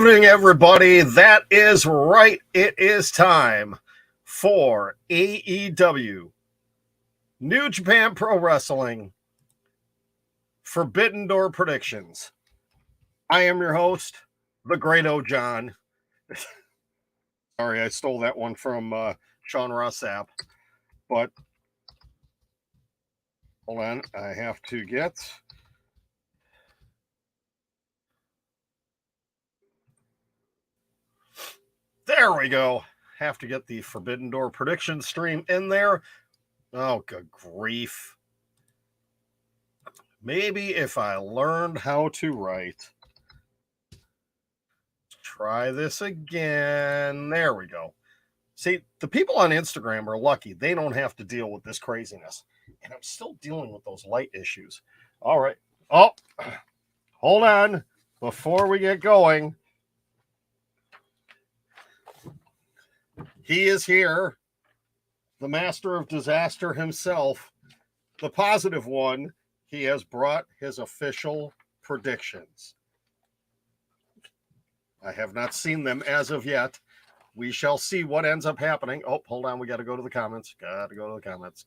evening, everybody. That is right. It is time for AEW New Japan Pro Wrestling Forbidden Door predictions. I am your host, the Great O John. Sorry, I stole that one from Sean Ross Sapp. But hold on, I have to get... There we go. Have to get the Forbidden Door prediction stream in there. Oh, good grief. Maybe if I learned how to write. Try this again. There we go. See, the people on Instagram are lucky. They don't have to deal with this craziness. And I'm still dealing with those light issues. All right. Oh, hold on. Before we get going. He is here. The master of disaster himself. The positive one. He has brought his official predictions. I have not seen them as of yet. We shall see what ends up happening. Oh, hold on. We got to go to the comments. Got to go to the comments.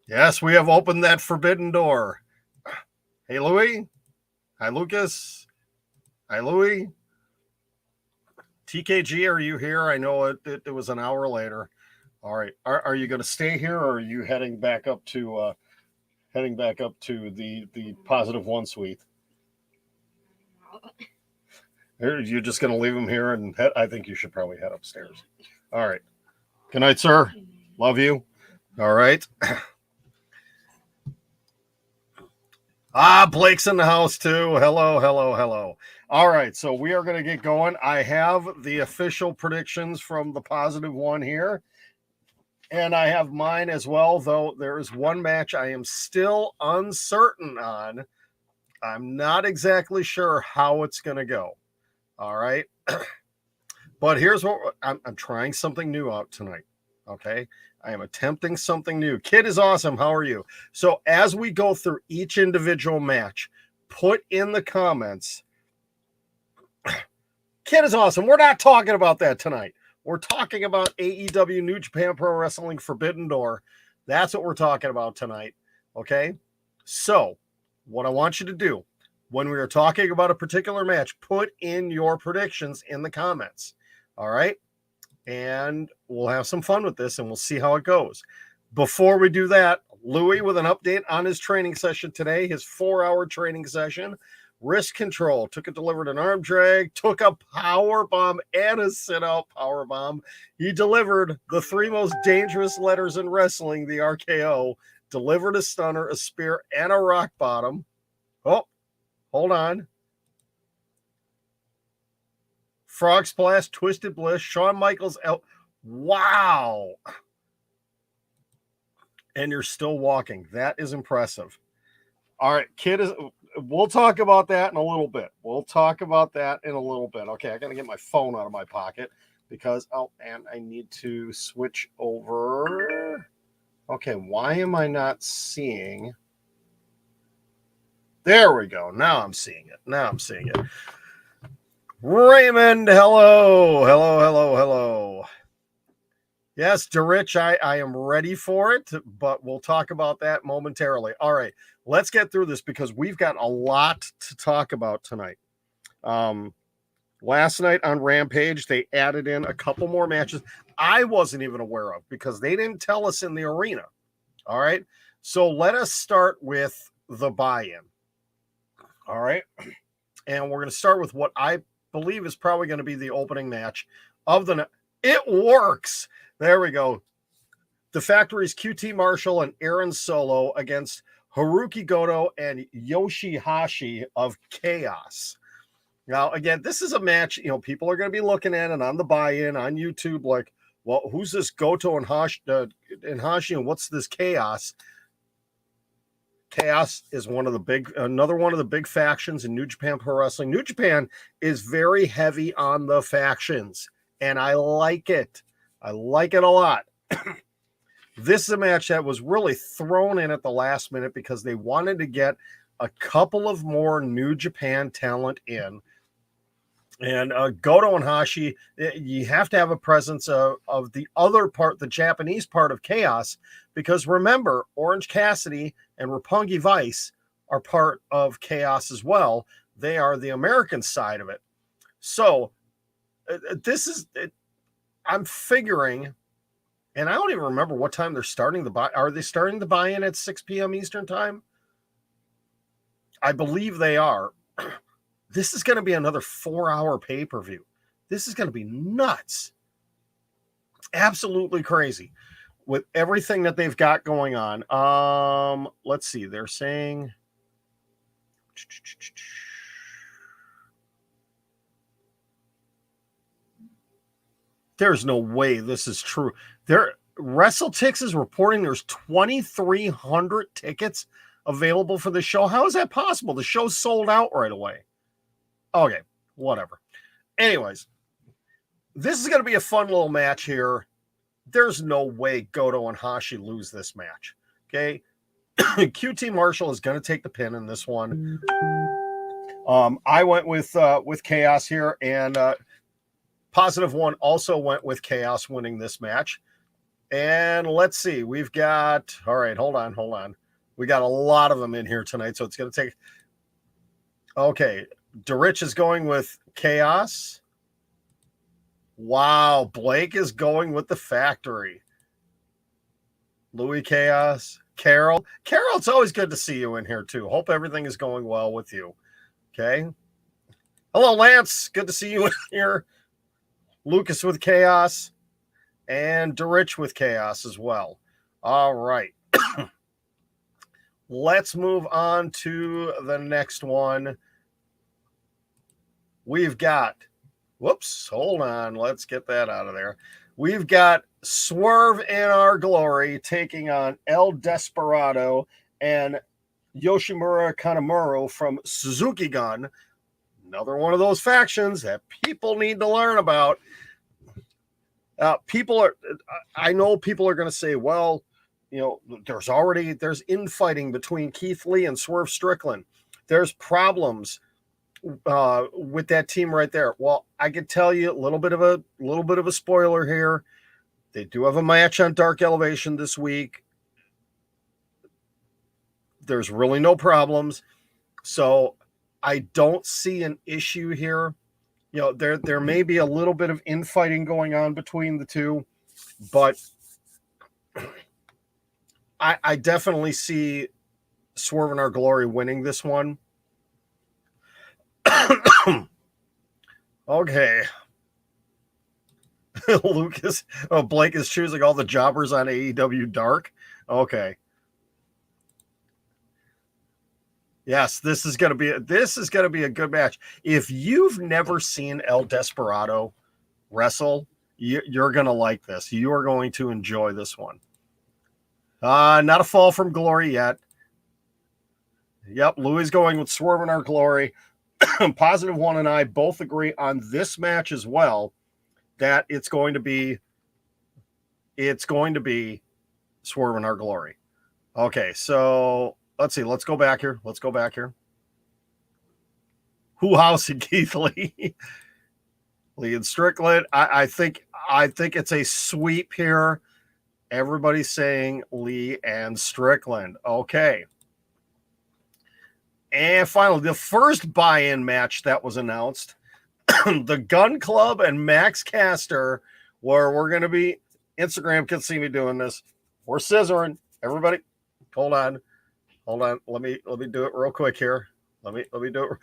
Yes, we have opened that forbidden door. Hey, Louie. Hi, Lucas. Hi, Louie. TKG, are you here? I know it was an hour later. All right. Are you going to stay here, or are you heading back up to the positive one suite? You're just going to leave him here, and I think you should probably head upstairs. All right. Good night, sir. Love you. All right. Blake's in the house too. Hello. All right, so we are going to get going. I have the official predictions from the positive one here, and I have mine as well, though there is one match I am still uncertain on. I'm not exactly sure how it's going to go. All right. But here's what I'm trying something new out tonight. Okay. I am attempting something new. Kid is awesome. How are you? So as we go through each individual match, put in the comments. Kid is awesome. We're not talking about that tonight. We're talking about AEW New Japan Pro Wrestling Forbidden Door. That's what we're talking about tonight. Okay. So what I want you to do when we are talking about a particular match, put in your predictions in the comments. All right. And we'll have some fun with this, and we'll see how it goes. Before we do that, Louie with an update on his training session today, his 4-hour training session. Wrist control, took a delivered an arm drag, took a power bomb and a sit-out power bomb. He delivered the 3 most dangerous letters in wrestling, the RKO, delivered a stunner, a spear, and a rock bottom. Oh, hold on. Frog Splash, Twisted Bliss, Shawn Michaels out. Wow. And you're still walking. That is impressive. All right, we'll talk about that in a little bit. Okay, I got to get my phone out of my pocket because, and I need to switch over. Okay, why am I not seeing? There we go. Now I'm seeing it. Raymond, hello. Yes, DeRich, I am ready for it, but we'll talk about that momentarily. All right, let's get through this because we've got a lot to talk about tonight. Last night on Rampage, they added in a couple more matches I wasn't even aware of because they didn't tell us in the arena. All right, so let us start with the buy-in. All right, and we're going to start with what I believe is probably going to be the opening match of the night. It works. There we go. The Factory's QT Marshall and Aaron Solo against Haruki Goto and Yoshihashi of Chaos. Now, again, this is a match, people are going to be looking at it on the buy-in on YouTube like, well, who's this Goto and Hashi and what's this Chaos? Chaos is another one of the big factions in New Japan Pro Wrestling. New Japan is very heavy on the factions, and I like it. I like it a lot. This is a match that was really thrown in at the last minute because they wanted to get a couple of more New Japan talent in And Goto and Hashi, you have to have a presence of the other part, the Japanese part of Chaos, because remember, Orange Cassidy and Roppongi Vice are part of Chaos as well. They are the American side of it. So this is, I'm figuring, and I don't even remember what time they're starting the buy. Are they starting the buy-in at 6 p.m. Eastern time? I believe they are. This is going to be another 4-hour pay-per-view. This is going to be nuts. Absolutely crazy with everything that they've got going on. Let's see. They're saying there's no way this is true. WrestleTix is reporting there's 2,300 tickets available for the show. How is that possible? The show's sold out right away. Okay, whatever. Anyways, this is going to be a fun little match here. There's no way Goto and Hashi lose this match. Okay, QT Marshall is going to take the pin in this one. I went with Chaos here, and Positive One also went with Chaos winning this match. And let's see, we've got, all right, hold on. We got a lot of them in here tonight, so it's going to take, okay, DeRich is going with Chaos. Wow, Blake is going with the Factory. Louis Chaos. Carol, it's always good to see you in here too. Hope everything is going well with you. Okay. Hello, Lance. Good to see you in here. Lucas with Chaos. And DeRich with Chaos as well. All right. Let's move on to the next one. We've got, whoops, hold on. Let's get that out of there. We've got Swerve in Our Glory taking on El Desperado and Yoshimura Kanemaru from Suzuki Gun. Another one of those factions that people need to learn about. I know people are going to say, well, you know, there's infighting between Keith Lee and Swerve Strickland. There's problems with that team right there. Well, I could tell you a little bit of a spoiler here. They do have a match on Dark Elevation this week. There's really no problems. So I don't see an issue here. You know, there may be a little bit of infighting going on between the two, but I definitely see Swerve in Our Glory winning this one. Okay. Blake is choosing all the jobbers on AEW Dark. Okay. Yes, this is going to be a good match. If you've never seen El Desperado wrestle, you're going to like this. You are going to enjoy this one. Not a fall from glory yet. Yep, Louis going with Swerve in Our Glory. Positive One and I both agree on this match as well that it's going to be Swerve in Our Glory. Okay, so let's see. Let's go back here. Who house and Keith Lee? Lee and Strickland. I think it's a sweep here. Everybody's saying Lee and Strickland. Okay. And finally, the first buy-in match that was announced, the Gun Club and Max Caster, where we're going to be, Instagram can see me doing this. We're scissoring. Everybody, hold on. Let me do it real quick here. Let me do it.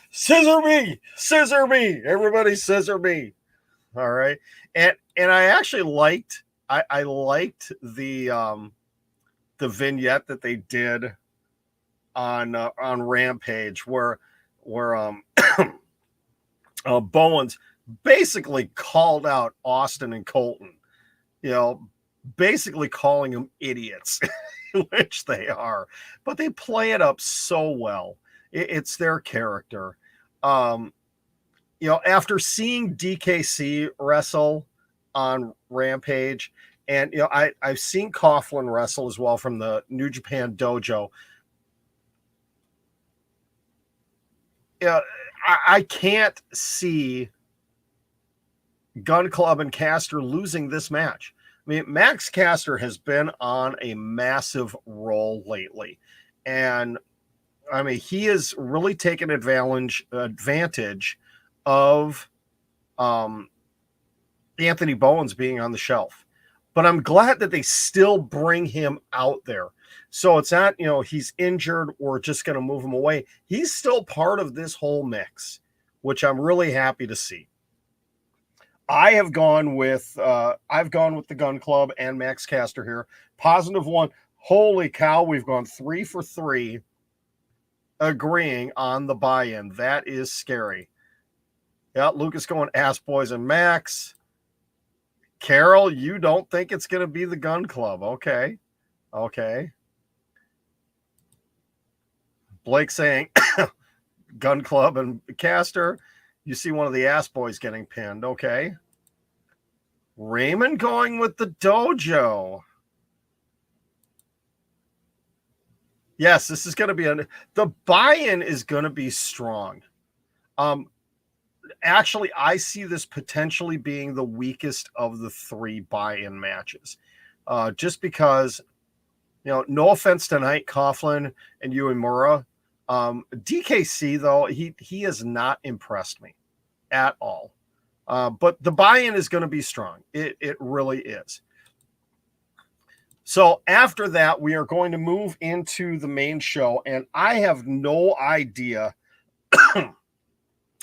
Scissor me. Everybody scissor me. All right. And I actually liked, I liked the vignette that they did on Rampage where Bowens basically called out Austin and Colton, you know, basically calling them idiots, which they are, but they play it up so well. It's their character. You know, after seeing DKC wrestle on Rampage, and you know, I've seen Coughlin wrestle as well from the New Japan Dojo. I can't see Gun Club and Caster losing this match. I mean, Max Caster has been on a massive roll lately. And I mean, he has really taken advantage of Anthony Bowens being on the shelf. But I'm glad that they still bring him out there. So it's not, he's injured, we're just going to move him away. He's still part of this whole mix, which I'm really happy to see. I've gone with the Gun Club and Max Caster here. +1. Holy cow, we've gone 3 for 3 agreeing on the buy-in. That is scary. Yeah, Lucas going Ass Boys and Max. Carol, you don't think it's going to be the Gun Club. Okay. Blake saying Gun Club and Caster. You see one of the Ass Boys getting pinned. Okay. Raymond going with the Dojo. Yes, this is going to be the buy-in is going to be strong. Actually, I see this potentially being the weakest of the 3 buy-in matches. Just because, no offense tonight, Coughlin and Uemura. DKC, though, he has not impressed me at all. But the buy-in is going to be strong. It really is. So after that, we are going to move into the main show, and I have no idea.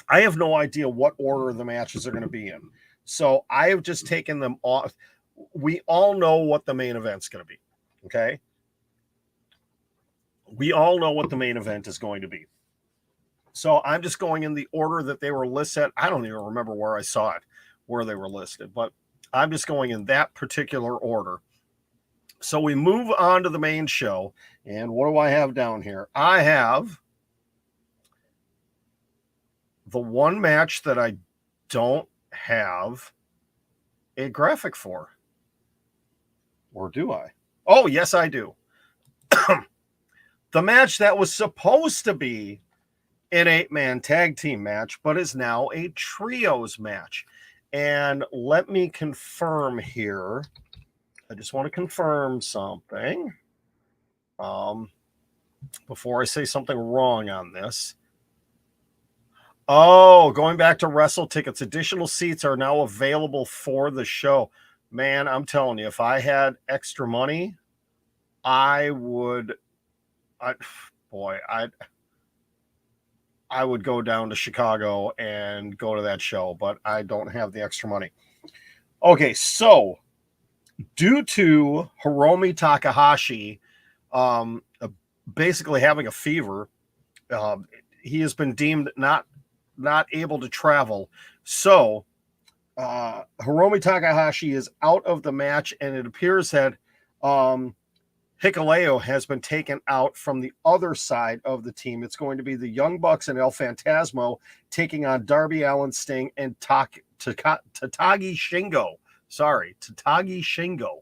I have no idea what order the matches are going to be in. So I have just taken them off. We all know what the main event's going to be. Okay. We all know what the main event is going to be. So I'm just going in the order that they were listed. I don't even remember where I saw it, where they were listed, but I'm just going in that particular order. So we move on to the main show. And what do I have down here? I have the one match that I don't have a graphic for. Or do I? Oh, yes, I do. The match that was supposed to be an 8-man tag team match, but is now a trios match. And let me confirm here. I just want to confirm something before I say something wrong on this. Oh, going back to Wrestle Tickets, additional seats are now available for the show. Man, I'm telling you, if I had extra money, I would go down to Chicago and go to that show, but I don't have the extra money. Okay, so due to Hiroshi Takahashi basically having a fever, he has been deemed not able to travel. So Hiroshi Takahashi is out of the match, and it appears that Hikuleo has been taken out from the other side of the team. It's going to be the Young Bucks and El Phantasmo taking on Darby Allin, Sting, and Tatagi Shingo. Sorry, Tatagi Shingo.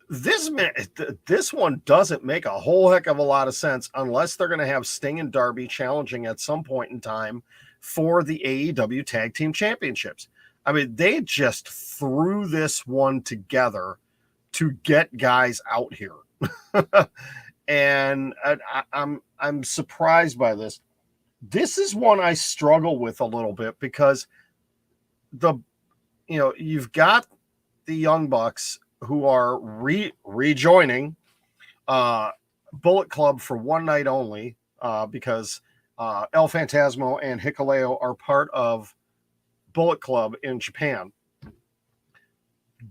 This one doesn't make a whole heck of a lot of sense unless they're going to have Sting and Darby challenging at some point in time for the AEW Tag Team Championships. I mean, they just threw this one together to get guys out here. And I'm surprised by this. This is one I struggle with a little bit because you've got the Young Bucks who are rejoining Bullet Club for one night only because El Phantasmo and Hikuleo are part of Bullet Club in Japan.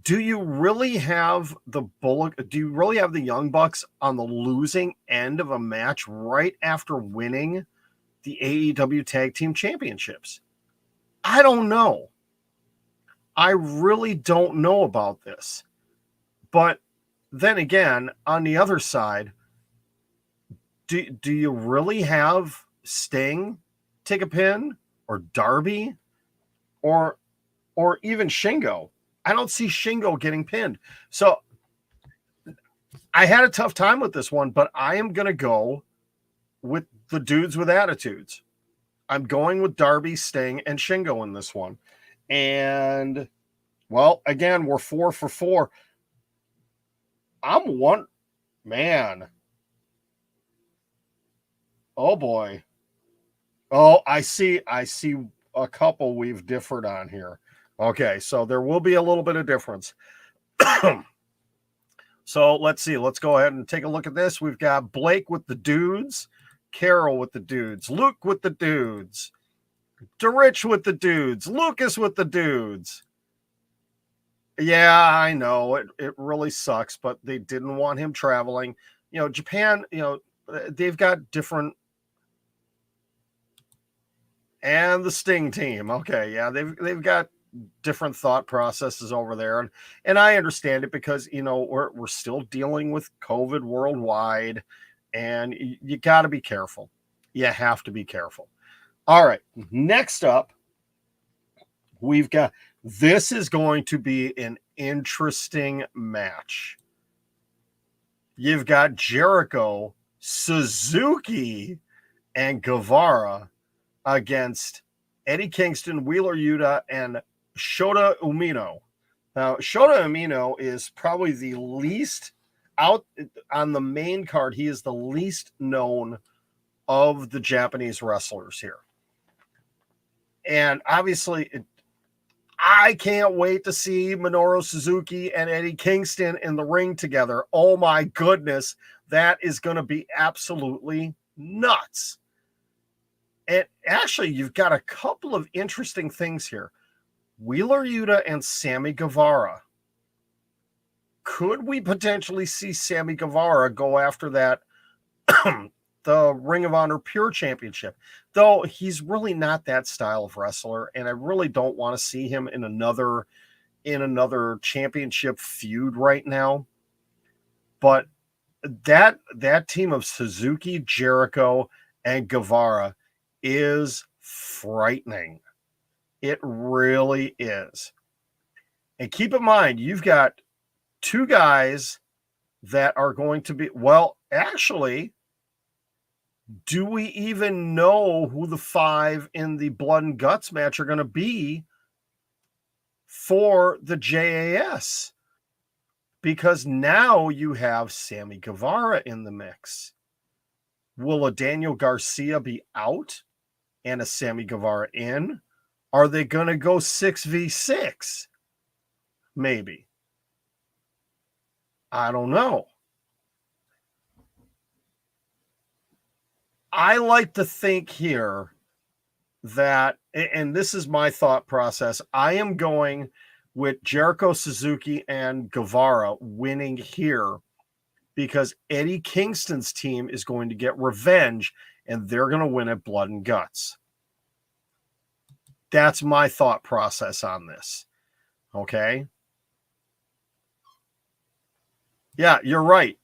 Do you really have the Young Bucks on the losing end of a match right after winning the AEW Tag Team Championships? I don't know. I really don't know about this. But then again, on the other side, do you really have Sting take a pin, or Darby, or even Shingo? I don't see Shingo getting pinned. So I had a tough time with this one, but I am going to go with the dudes with attitudes. I'm going with Darby, Sting, and Shingo in this one. And, well, again, we're 4 for 4. I'm one, man. Oh, boy. Oh, I see a couple we've differed on here. Okay, so there will be a little bit of difference. So let's see. Let's go ahead and take a look at this. We've got Blake with the dudes, Carol with the dudes, Luke with the dudes, DeRich with the dudes, Lucas with the dudes. Yeah, I know. It really sucks, but they didn't want him traveling. Japan, they've got different. And the Sting team. Okay, yeah, they've got different thought processes over there, and I understand it because we're still dealing with COVID worldwide, and you got to be careful. You have to be careful. All right, next up, we've got, this is going to be an interesting match. You've got Jericho, Suzuki, and Guevara against Eddie Kingston, Wheeler Yuta, and Shota Umino. Now, Shota Umino is probably the least out on the main card. He is the least known of the Japanese wrestlers here. And obviously, I can't wait to see Minoru Suzuki and Eddie Kingston in the ring together. Oh my goodness, that is going to be absolutely nuts. And actually, you've got a couple of interesting things here. Wheeler Yuta and Sammy Guevara. Could we potentially see Sammy Guevara go after that, the Ring of Honor Pure Championship? Though he's really not that style of wrestler, and I really don't want to see him in another championship feud right now. But that team of Suzuki, Jericho, and Guevara is frightening. It really is. And keep in mind, you've got two guys that are going to be, well, actually, do we even know who the 5 in the Blood and Guts match are going to be for the JAS? Because now you have Sammy Guevara in the mix. Will a Daniel Garcia be out and a Sammy Guevara in? Are they going to go 6v6? Maybe. I don't know. I like to think here that, and this is my thought process, I am going with Jericho, Suzuki, and Guevara winning here because Eddie Kingston's team is going to get revenge and they're going to win at Blood and Guts. That's my thought process on this. Okay? Yeah, you're right.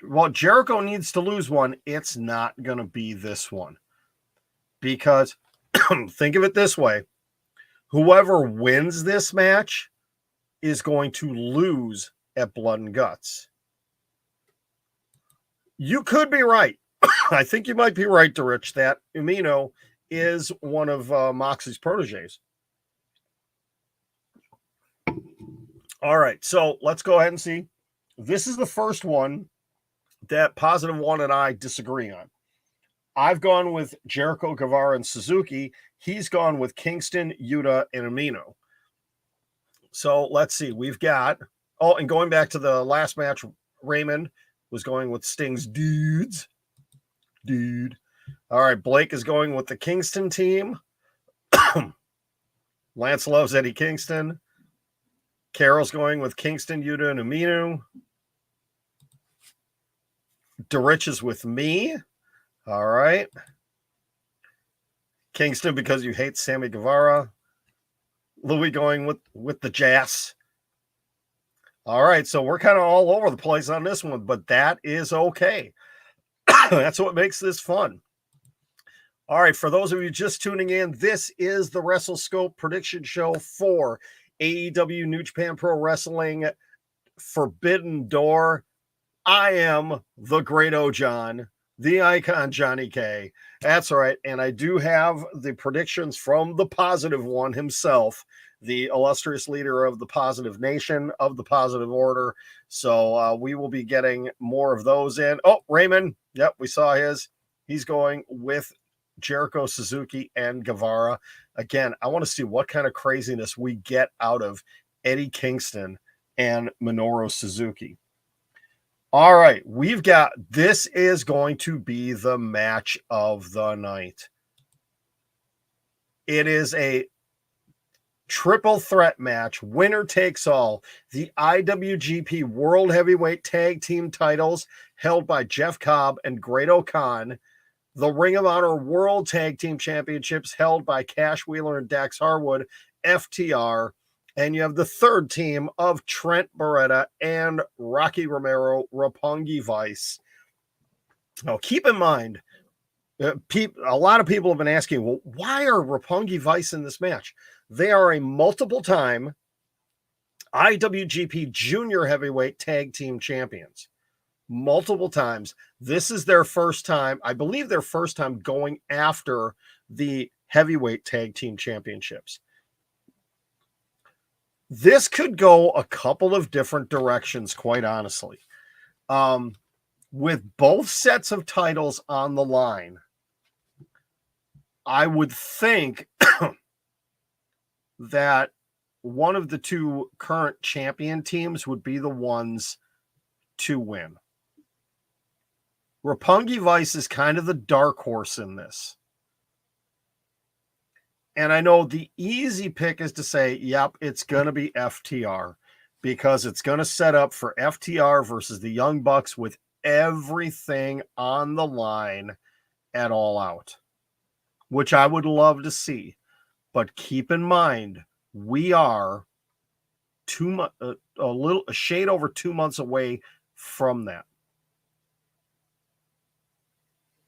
Well, Jericho needs to lose one. It's not going to be this one. Because think of it this way. Whoever wins this match is going to lose at Blood and Guts. You could be right. I think you might be right, DeRich, that Umino is one of Moxley's proteges. All right, so let's go ahead and see. This is the first one that Positive One and I disagree on. I've gone with Jericho, Guevara, and Suzuki. He's gone with Kingston, Yuta, and Umino. So let's see. We've got, and going back to the last match, Raymond was going with Sting's dudes. Dude. All right, Blake is going with the Kingston team. Lance loves Eddie Kingston. Carol's going with Kingston, Yuta, and Umino. DeRich is with me. All right. Kingston because you hate Sammy Guevara. Louis going with the Jazz. All right, so we're kind of all over the place on this one, but that is okay. That's what makes this fun. All right, for those of you just tuning in, this is the WrestleScope prediction show for AEW New Japan Pro Wrestling Forbidden Door. I am the great John, the icon Johnny K. That's right. And I do have the predictions from the positive one himself, the illustrious leader of the Positive Nation, of the Positive Order. So we will be getting more of those in. Oh, Raymond. Yep, we saw his. He's going with Jericho, Suzuki, and Guevara. Again, I want to see what kind of craziness we get out of Eddie Kingston and Minoru Suzuki. All right, we've got, this is going to be the match of the night. It is a triple threat match, winner takes all. The IWGP World Heavyweight Tag Team titles held by Jeff Cobb and Great-O-Khan. The Ring of Honor World Tag Team Championships held by Cash Wheeler and Dax Harwood, FTR. And you have the third team of Trent Beretta and Rocky Romero, Roppongi Vice. Now, keep in mind, a lot of people have been asking, well, why are Roppongi Vice in this match? They are a multiple-time IWGP Junior Heavyweight Tag Team Champions. Multiple times. This is their first time, I believe their first time going after the Heavyweight Tag Team Championships. This could go a couple of different directions, quite honestly. With both sets of titles on the line, I would think that one of the two current champion teams would be the ones to win. Roppongi Vice is kind of the dark horse in this. And I know the easy pick is to say, yep, it's going to be FTR, because it's going to set up for FTR versus the Young Bucks with everything on the line at All Out, which I would love to see. But keep in mind, we are a shade over 2 months away from that.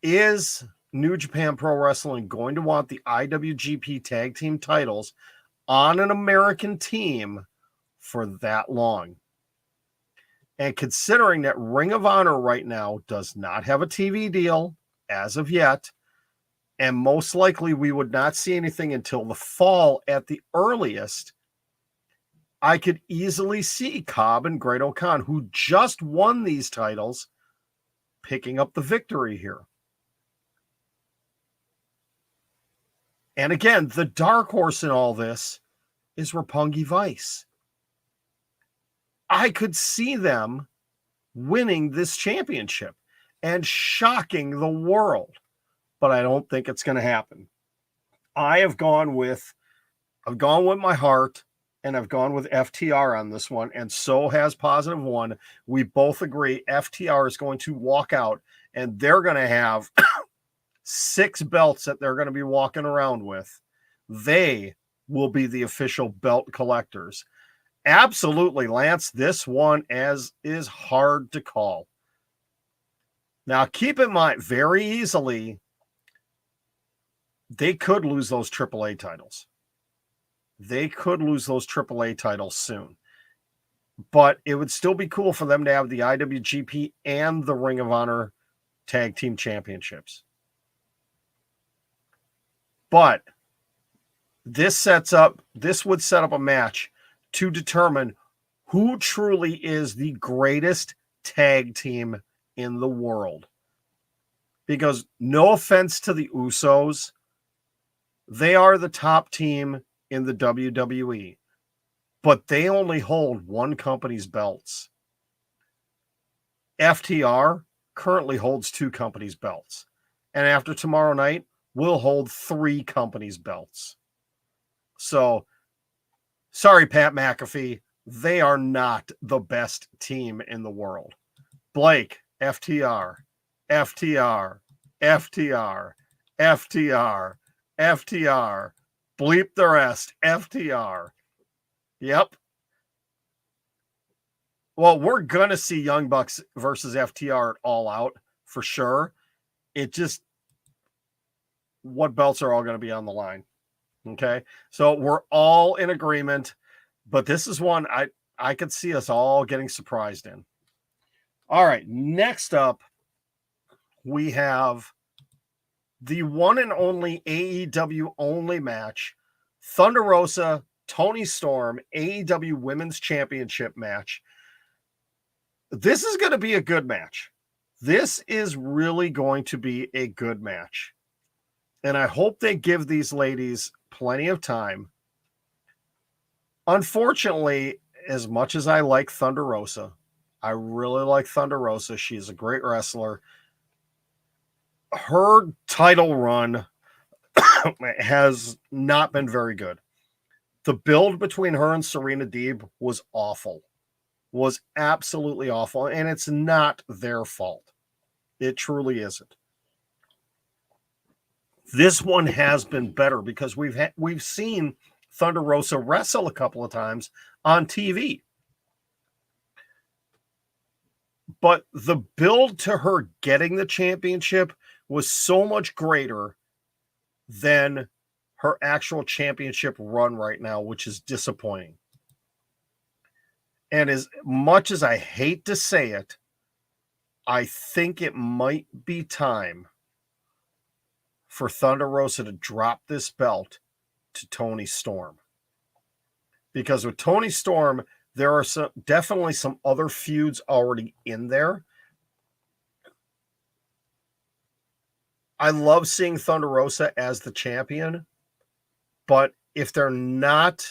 Is New Japan Pro Wrestling going to want the IWGP Tag Team titles on an American team for that long? And considering that Ring of Honor right now does not have a TV deal as of yet, and most likely we would not see anything until the fall at the earliest, I could easily see Cobb and Great-O-Khan, who just won these titles, picking up the victory here. And again, the dark horse in all this is Roppongi Vice. I could see them winning this championship and shocking the world, but I don't think it's going to happen. I've gone with my heart, and I've gone with FTR on this one, and so has Positive One. We both agree FTR is going to walk out, and they're going to have 6 belts that they're going to be walking around with. They will be the official belt collectors. Absolutely, Lance. This one is hard to call. Now, keep in mind, very easily, they could lose those AAA titles. They could lose those AAA titles soon. But it would still be cool for them to have the IWGP and the Ring of Honor Tag Team Championships. But this would set up a match to determine who truly is the greatest tag team in the world. Because no offense to the Usos, they are the top team in the WWE, but they only hold one company's belts. FTR currently holds 2 companies' belts. And after tomorrow night, will hold 3 companies' belts. So, sorry, Pat McAfee, they are not the best team in the world. Blake, FTR, FTR, FTR, FTR, FTR, bleep the rest, FTR. Yep. Well, we're going to see Young Bucks versus FTR at All Out for sure. It just, what belts are all going to be on the line? Okay. So we're all in agreement, but this is one I could see us all getting surprised in. All right, next up, we have the one and only AEW only match, Thunder Rosa, Toni Storm, AEW Women's Championship match. This is going to be a good match. This is really going to be a good match. And I hope they give these ladies plenty of time. Unfortunately, as much as I like Thunder Rosa, I really like Thunder Rosa. She's a great wrestler. Her title run has not been very good. The build between her and Serena Deeb was awful. Was absolutely awful. And it's not their fault. It truly isn't. This one has been better because we've seen Thunder Rosa wrestle a couple of times on TV. But the build to her getting the championship was so much greater than her actual championship run right now, which is disappointing. And as much as I hate to say it, I think it might be time for Thunder Rosa to drop this belt to Toni Storm. Because with Toni Storm, there are definitely some other feuds already in there. I love seeing Thunder Rosa as the champion, but if they're not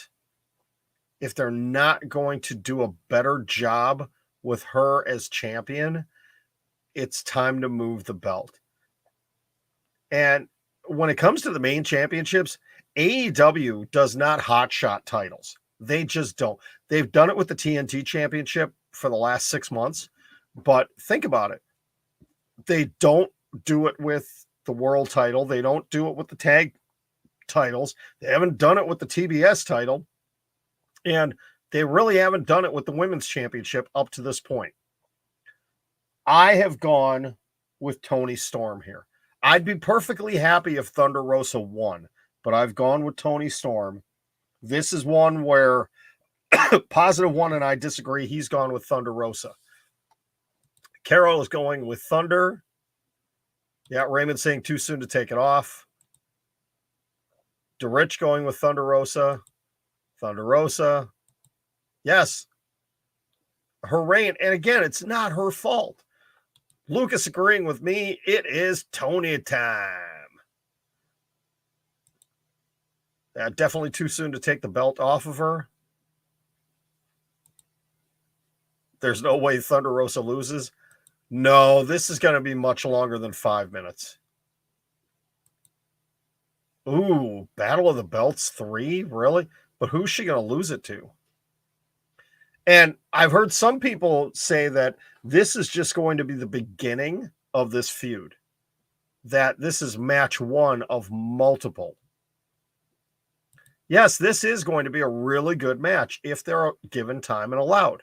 going to do a better job with her as champion, it's time to move the belt. And when it comes to the main championships, AEW does not hotshot titles. They just don't. They've done it with the TNT championship for the last 6 months, but think about it. They don't do it with the world title. They don't do it with the tag titles. They haven't done it with the TBS title. And they really haven't done it with the women's championship up to this point. I have gone with Toni Storm here. I'd be perfectly happy if Thunder Rosa won, but I've gone with Toni Storm. This is one where Positive One and I disagree. He's gone with Thunder Rosa. Carol is going with Thunder. Yeah, Raymond saying too soon to take it off. DeRich going with Thunder Rosa. Thunder Rosa. Yes. Her reign. And again, it's not her fault. Lucas agreeing with me. It is Toni time. Definitely too soon to take the belt off of her. There's no way Thunder Rosa loses. No, this is going to be much longer than 5 minutes. Ooh, Battle of the Belts 3? Really? But who's she going to lose it to? And I've heard some people say that this is just going to be the beginning of this feud. That this is match one of multiple. Yes, this is going to be a really good match if they're given time and allowed.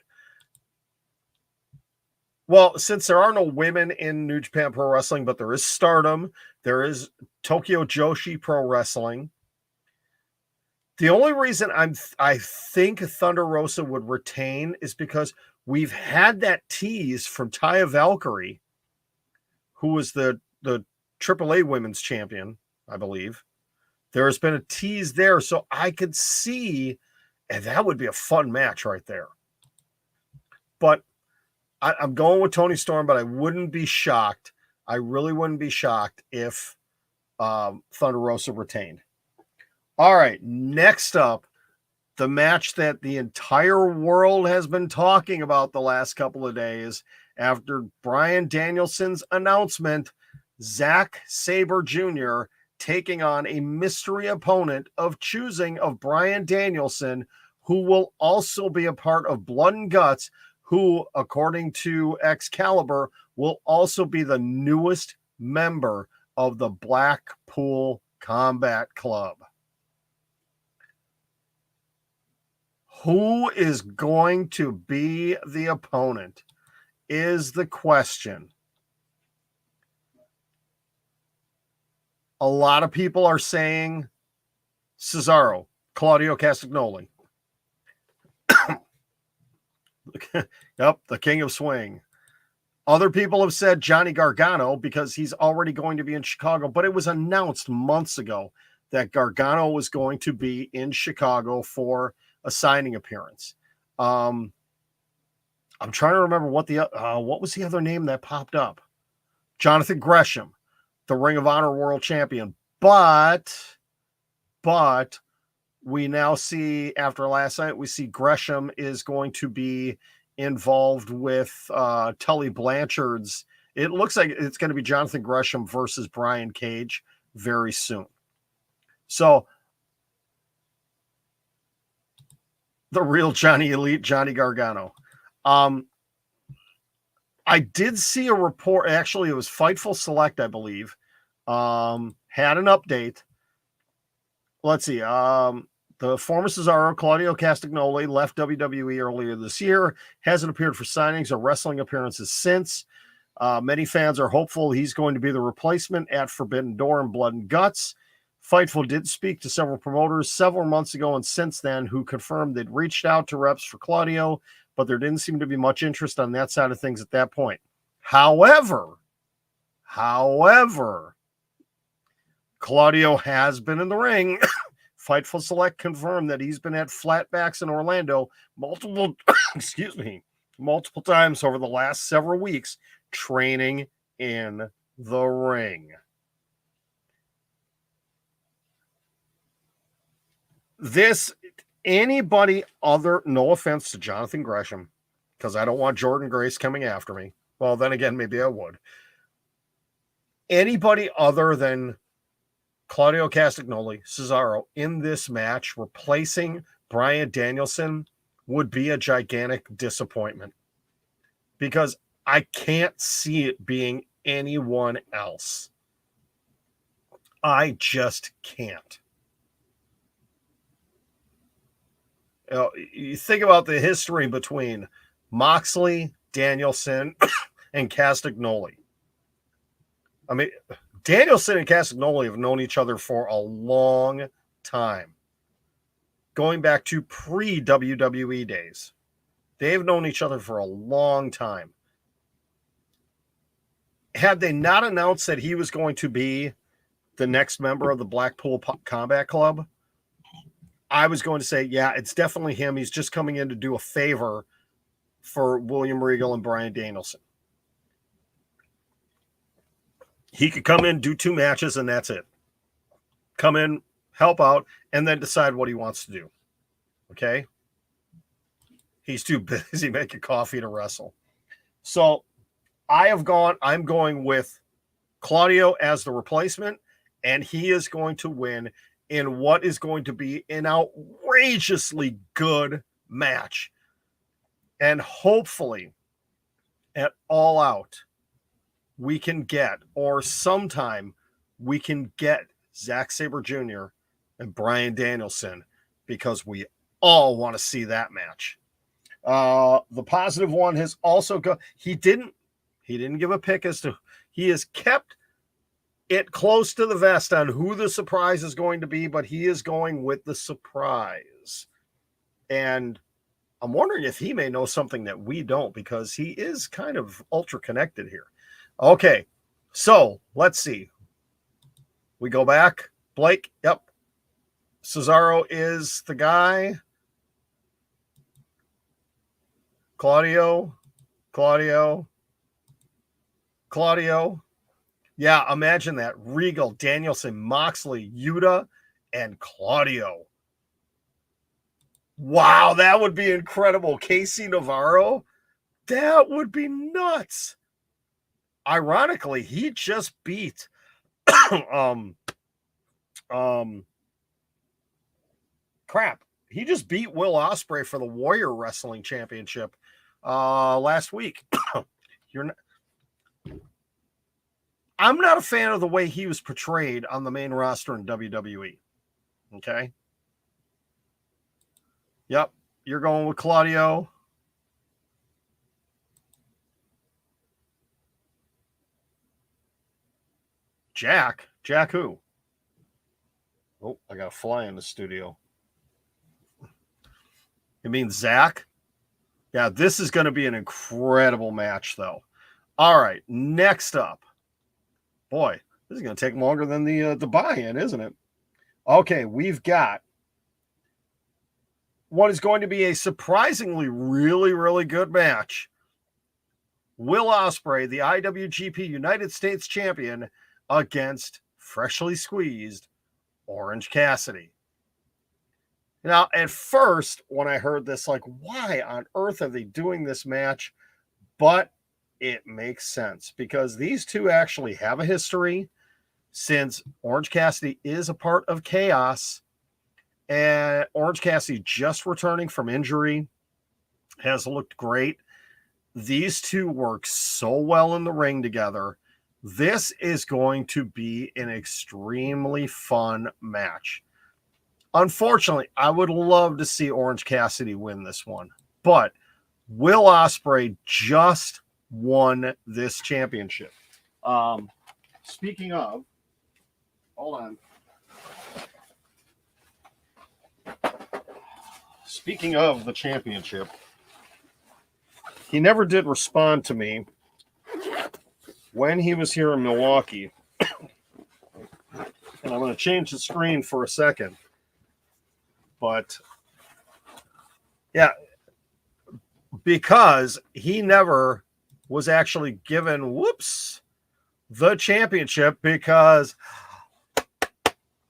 Well, since there are no women in New Japan Pro Wrestling, but there is Stardom, there is Tokyo Joshi Pro Wrestling. The only reason I think Thunder Rosa would retain is because we've had that tease from Taya Valkyrie, who was the AAA Women's Champion, I believe. There has been a tease there, so I could see, and that would be a fun match right there. But I'm going with Toni Storm, but I wouldn't be shocked. I really wouldn't be shocked if Thunder Rosa retained. All right, next up, the match that the entire world has been talking about the last couple of days after Bryan Danielson's announcement, Zack Sabre Jr. taking on a mystery opponent of choosing of Bryan Danielson, who will also be a part of Blood and Guts, who, according to Excalibur, will also be the newest member of the Blackpool Combat Club. Who is going to be the opponent is the question. A lot of people are saying Cesaro, Claudio Castagnoli. Yep, the King of Swing. Other people have said Johnny Gargano because he's already going to be in Chicago, but it was announced months ago that Gargano was going to be in Chicago for a signing appearance. I'm trying to remember what was the other name that popped up? Jonathan Gresham, the Ring of Honor World Champion. But we now see, after last night, we see Gresham is going to be involved with Tully Blanchard's. It looks like it's going to be Jonathan Gresham versus Brian Cage very soon. So the real Johnny Elite, Johnny Gargano. I did see a report. Actually, it was Fightful Select, I believe, had an update. Let's see. The former Cesaro, Claudio Castagnoli, left WWE earlier this year. Hasn't appeared for signings or wrestling appearances since. Many fans are hopeful he's going to be the replacement at Forbidden Door and Blood and Guts. Fightful did speak to several promoters several months ago and since then who confirmed they'd reached out to reps for Claudio, but there didn't seem to be much interest on that side of things at that point. However, Claudio has been in the ring. Fightful Select confirmed that he's been at Flatbacks in Orlando multiple times over the last several weeks, training in the ring. Anybody other, no offense to Jonathan Gresham, because I don't want Jordan Grace coming after me. Well, then again, maybe I would. Anybody other than Claudio Castagnoli, Cesaro, in this match, replacing Bryan Danielson would be a gigantic disappointment because I can't see it being anyone else. I just can't. You think about the history between Moxley, Danielson, and Castagnoli. I mean, Danielson and Castagnoli have known each other for a long time, going back to pre-WWE days. They've known each other for a long time. Had they not announced that he was going to be the next member of the Blackpool Combat Club, I was going to say, yeah, it's definitely him. He's just coming in to do a favor for William Regal and Bryan Danielson. He could come in, do 2 matches, and that's it. Come in, help out, and then decide what he wants to do. Okay? He's too busy making coffee to wrestle. So I'm going with Claudio as the replacement, and he is going to win in what is going to be an outrageously good match. And hopefully at All Out, we can get, or sometime we can get Zack Sabre Jr. and Bryan Danielson because we all want to see that match. The positive one has also got, he didn't give a pick as to, he has kept it close to the vest on who the surprise is going to be, but he is going with the surprise. And I'm wondering if he may know something that we don't, because he is kind of ultra connected here. Okay, so let's see. We go back. Blake, yep. Cesaro is the guy. Claudio. Yeah, imagine that. Regal, Danielson, Moxley, Yuta, and Claudio. Wow, that would be incredible. Casey Navarro, that would be nuts. Ironically, he just beat He just beat Will Ospreay for the Warrior Wrestling Championship last week. I'm not a fan of the way he was portrayed on the main roster in WWE. Okay. Yep. You're going with Claudio. Jack who? Oh, I got a fly in the studio. You mean Zack? Yeah, this is going to be an incredible match, though. All right, next up. Boy, this is going to take longer than the buy-in, isn't it? Okay, we've got what is going to be a surprisingly really, really good match. Will Ospreay, the IWGP United States Champion, against freshly squeezed Orange Cassidy. Now, at first, when I heard this, like, why on earth are they doing this match? But it makes sense because these two actually have a history since Orange Cassidy is a part of Chaos. And Orange Cassidy, just returning from injury, has looked great. These two work so well in the ring together. This is going to be an extremely fun match. Unfortunately, I would love to see Orange Cassidy win this one, but Will Ospreay just won this championship. Speaking of, hold on. Speaking of the championship, he never did respond to me when he was here in Milwaukee. And I'm going to change the screen for a second. But, yeah, because he never was actually given, the championship because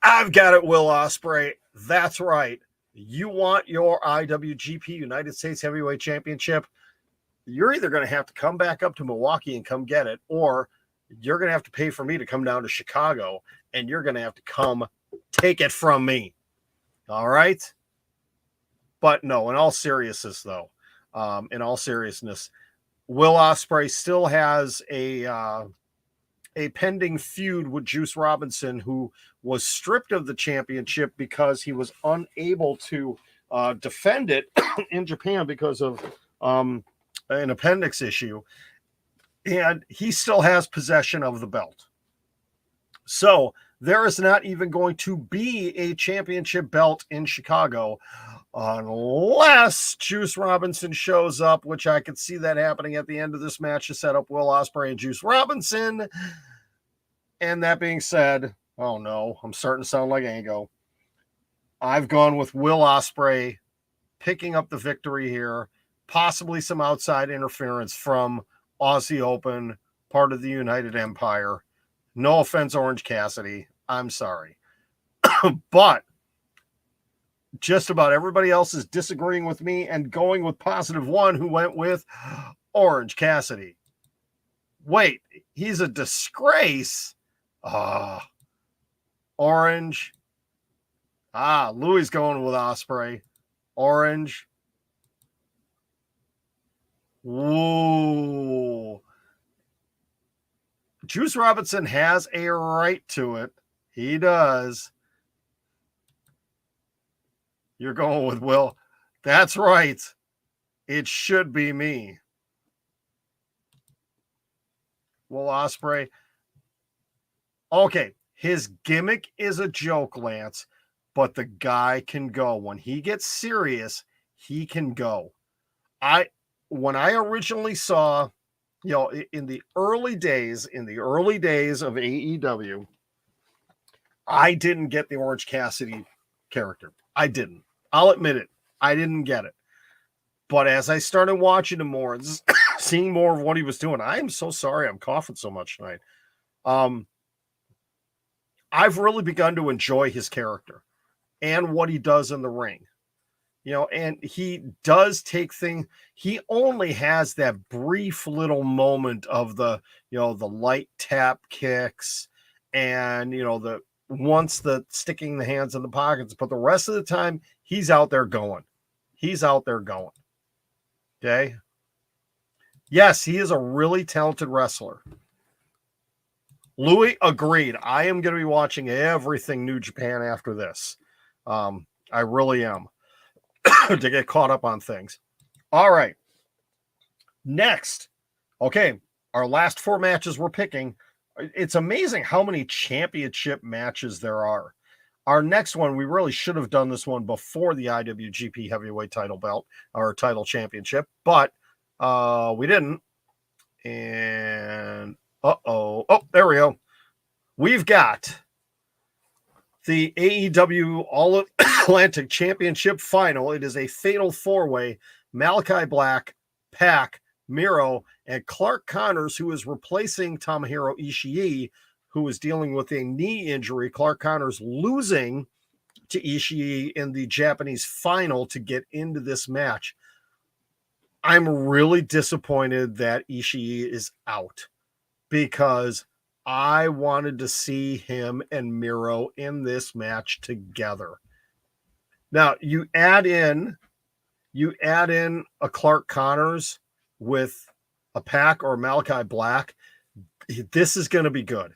I've got it, Will Ospreay. That's right. You want your IWGP United States Heavyweight Championship? You're either going to have to come back up to Milwaukee and come get it, or you're going to have to pay for me to come down to Chicago, and you're going to have to come take it from me. All right? But no, in all seriousness, though, Will Ospreay still has a pending feud with Juice Robinson, who was stripped of the championship because he was unable to defend it in Japan because of an appendix issue. And he still has possession of the belt. So there is not even going to be a championship belt in Chicago unless Juice Robinson shows up, which I could see that happening at the end of this match to set up Will Ospreay and Juice Robinson. And that being said, oh no, I'm starting to sound like Ango. I've gone with Will Ospreay picking up the victory here, possibly some outside interference from Aussie Open, part of the United Empire. No offense, Orange Cassidy. I'm sorry. But just about everybody else is disagreeing with me and going with +1, who went with Orange Cassidy. Wait, he's a disgrace. Orange. Louis going with Ospreay. Orange. Whoa. Juice Robinson has a right to it. He does. You're going with Will. That's right. It should be me. Will Ospreay. Okay, his gimmick is a joke, Lance, but the guy can go. When he gets serious, he can go. When I originally saw, in the early days of AEW, I didn't get the Orange Cassidy character. I didn't. I'll admit it. I didn't get it. But as I started watching him more, seeing more of what he was doing, I am so sorry I'm coughing so much tonight. I've really begun to enjoy his character and what he does in the ring. And he does take things. He only has that brief little moment of the light tap kicks and, the sticking the hands in the pockets, but the rest of the time he's out there going. Okay. Yes, he is a really talented wrestler. Louis, agreed. I am going to be watching everything New Japan after this. I really am. To get caught up on things. All right. Next. Okay. Our last 4 matches we're picking. It's amazing how many championship matches there are. Our next one, we really should have done this one before the IWGP Heavyweight title belt or title championship, but we didn't. And oh, there we go. We've got the AEW All Atlantic Championship final. It is a fatal four-way. Malakai Black, Pac, Miro, and Clark Connors, who is replacing Tomohiro Ishii, who is dealing with a knee injury. Clark Connors losing to Ishii in the Japanese final to get into this match. I'm really disappointed that Ishii is out because I wanted to see him and Miro in this match together. Now, you add in a Clark Connors with a Pac or Malakai Black. This is going to be good.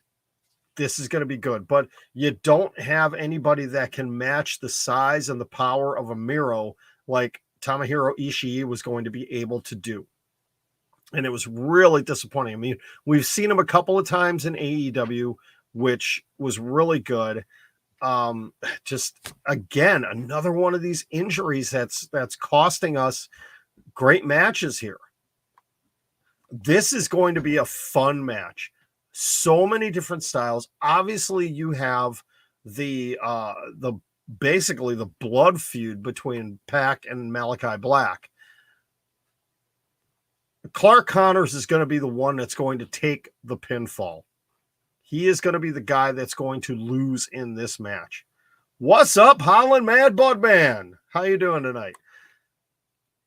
But you don't have anybody that can match the size and the power of a Miro like Tomohiro Ishii was going to be able to do. And it was really disappointing. I mean, we've seen him a couple of times in AEW, which was really good. Just again, another one of these injuries that's costing us great matches here. This is going to be a fun match. So many different styles. Obviously, you have the basically the blood feud between Pac and Malakai Black. Clark Connors is going to be the one that's going to take the pinfall. He is going to be the guy that's going to lose in this match. What's up, Holland Mad Bud Man? How you doing tonight?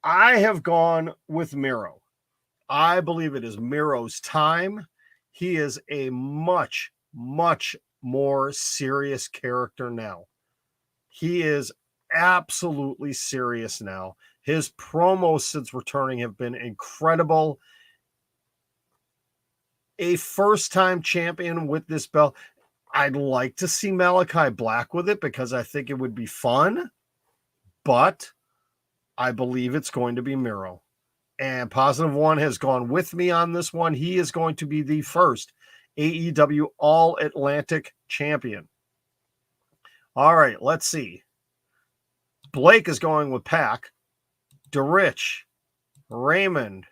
I have gone with Miro. I believe it is Miro's time. He is a much, much more serious character now. He is absolutely serious now. His promos since returning have been incredible. A first-time champion with this belt. I'd like to see Malakai Black with it because I think it would be fun, but I believe it's going to be Miro. And Positive One has gone with me on this one. He is going to be the first AEW All Atlantic champion. All right, let's see. Blake is going with Pac. DeRich, Raymond,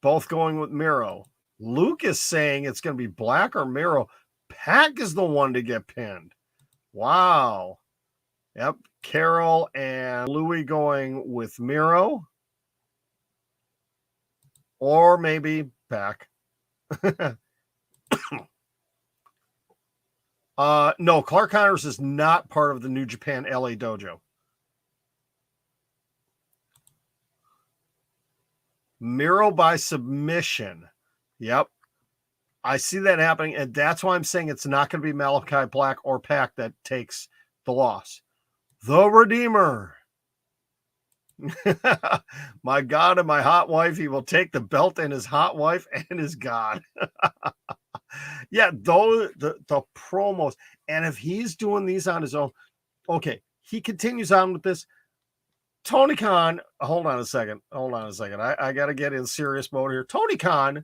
both going with Miro. Luke is saying it's going to be Black or Miro. Pac is the one to get pinned. Wow. Yep. Carol and Louie going with Miro. Or maybe Pac. No, Clark Connors is not part of the New Japan LA Dojo. Miro by submission. Yep. I see that happening, and that's why I'm saying it's not going to be Malakai Black or Pac that takes the loss. The Redeemer. My God and my hot wife, he will take the belt and his hot wife and his God. Yeah, though the promos, and if he's doing these on his own, okay, he continues on with this. Tony Khan, hold on a second. I got to get in serious mode here. Tony Khan,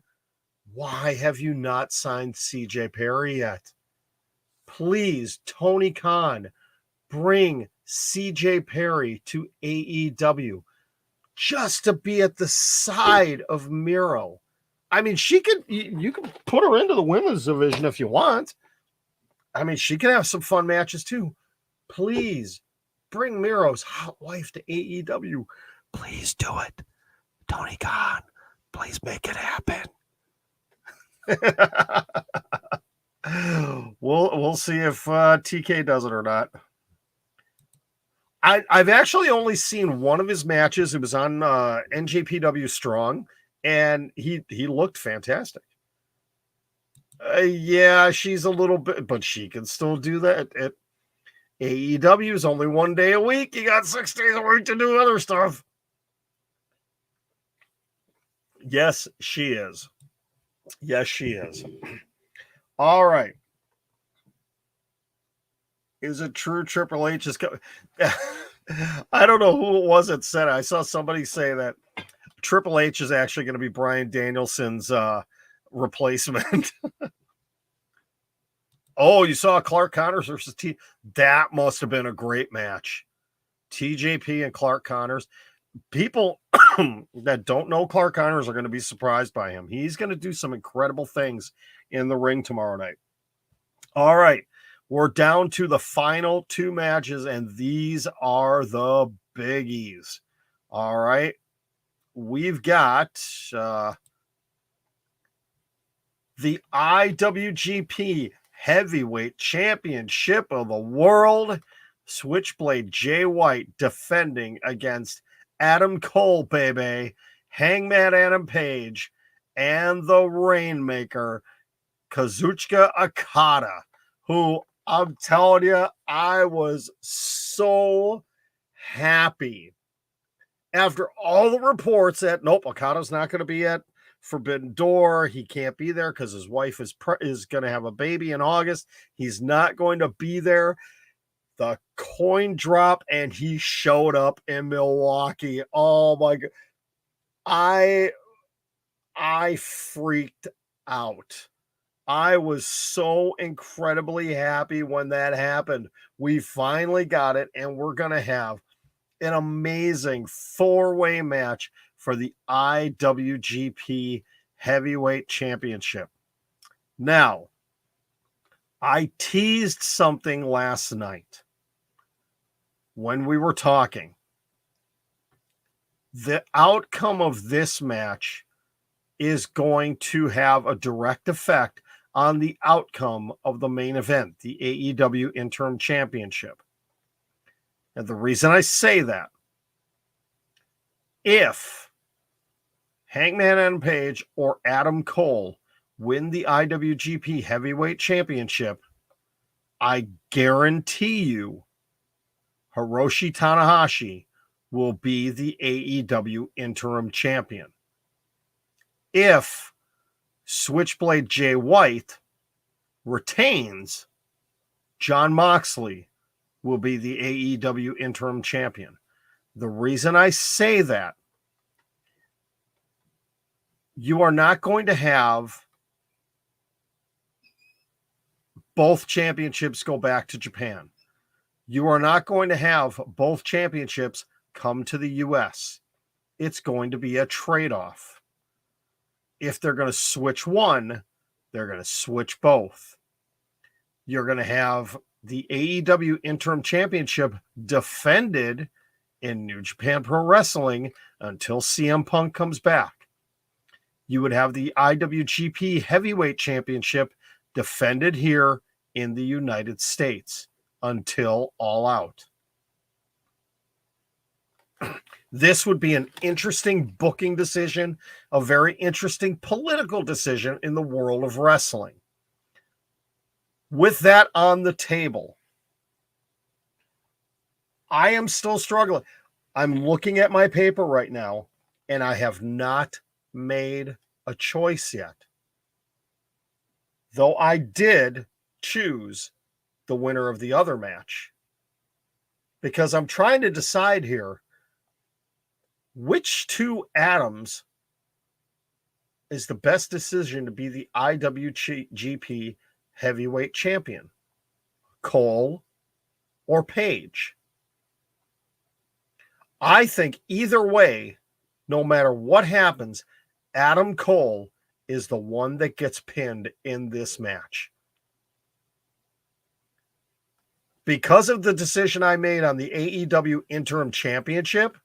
why have you not signed CJ Perry yet? Please, Tony Khan, bring CJ Perry to AEW just to be at the side of Miro. I mean, you can put her into the women's division if you want. I mean, she can have some fun matches too. Please bring Miro's hot wife to AEW. Please do it. Tony Khan, please make it happen. We'll see if TK does it or not. I've actually only seen one of his matches. It was on NJPW Strong, and he looked fantastic. Yeah, she's a little bit, but she can still do that. At AEW is only 1 day a week. You got 6 days a week to do other stuff. Yes, she is. Yes, she is. All right. Is it true Triple H is coming? I don't know who it was that said it. I saw somebody say that Triple H is actually going to be Bryan Danielson's replacement. Oh, you saw Clark Connors versus T. That must have been a great match. TJP and Clark Connors. People that don't know Clark Connors are going to be surprised by him. He's going to do some incredible things in the ring tomorrow night. All right. We're down to the final two matches, and these are the biggies. All right. We've got the IWGP Heavyweight Championship of the World. Switchblade Jay White defending against Adam Cole, baby, Hangman Adam Page, and the Rainmaker, Kazuchika Okada, who I'm telling you, I was so happy after all the reports that, nope, Okada's not going to be at Forbidden Door. He can't be there because his wife is going to have a baby in August. He's not going to be there. The coin drop, and he showed up in Milwaukee. Oh my God. I freaked out. I was so incredibly happy when that happened. We finally got it, and we're going to have an amazing four-way match for the IWGP Heavyweight Championship. Now, I teased something last night when we were talking. The outcome of this match is going to have a direct effect on the outcome of the main event, the AEW Interim Championship. And the reason I say that, if Hangman Adam Page or Adam Cole win the IWGP Heavyweight Championship, I guarantee you Hiroshi Tanahashi will be the AEW Interim Champion. If Switchblade Jay White retains, Jon Moxley will be the AEW Interim Champion. The reason I say that, you are not going to have both championships go back to Japan. You are not going to have both championships come to the U.S. It's going to be a trade-off. If they're going to switch one, they're going to switch both. You're going to have the AEW Interim Championship defended in New Japan Pro Wrestling until CM Punk comes back. You would have the IWGP Heavyweight Championship defended here in the United States until All Out. This would be an interesting booking decision, a very interesting political decision in the world of wrestling. With that on the table, I am still struggling. I'm looking at my paper right now, and I have not made a choice yet. Though I did choose the winner of the other match, because I'm trying to decide here which two Adams is the best decision to be the IWGP Heavyweight Champion, Cole or Page. I think either way, no matter what happens, Adam Cole is the one that gets pinned in this match. Because of the decision I made on the AEW Interim Championship,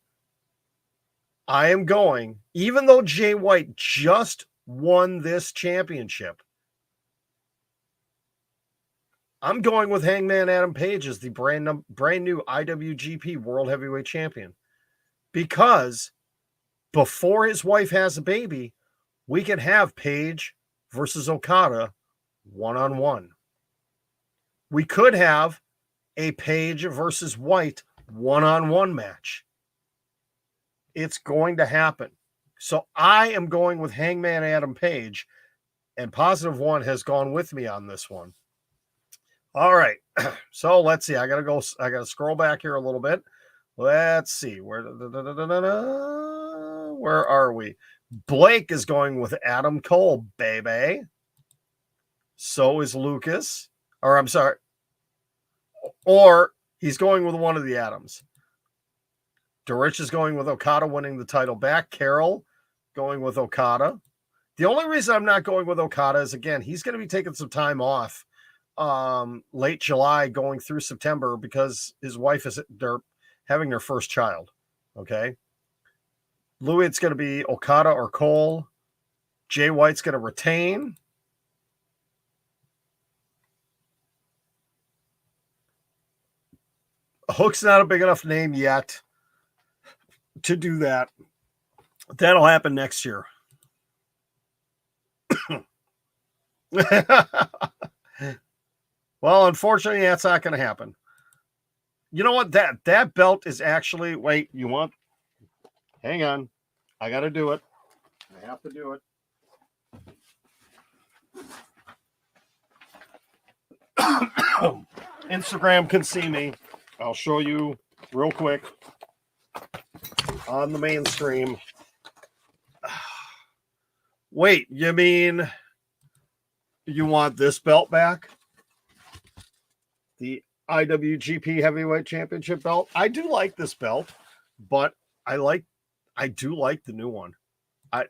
I am going, even though Jay White just won this championship, I'm going with Hangman Adam Page as the brand new IWGP World Heavyweight Champion. Because before his wife has a baby, we can have Page versus Okada one-on-one. We could have a Page versus White one-on-one match. It's going to happen. So I am going with Hangman Adam Page, and Positive One has gone with me on this one. All right. So let's see. I got to scroll back here a little bit. Let's see. Where are we? Blake is going with Adam Cole, baby. So is Lucas. Or I'm sorry. Or he's going with one of the Adams. Rich is going with Okada winning the title back. Carol going with Okada. The only reason I'm not going with Okada is, again, he's going to be taking some time off late July going through September because his wife they're having their first child. Okay. Louis, it's going to be Okada or Cole. Jay White's going to retain. Hook's not a big enough name yet to do that. That'll happen next year. Well, unfortunately, that's not going to happen. You know what? That belt is actually, wait, you want? Hang on. I got to do it. I have to do it. Instagram can see me. I'll show you real quick on the mainstream. Wait, you mean you want this belt back? The IWGP Heavyweight Championship belt? I do like this belt, but I do like the new one.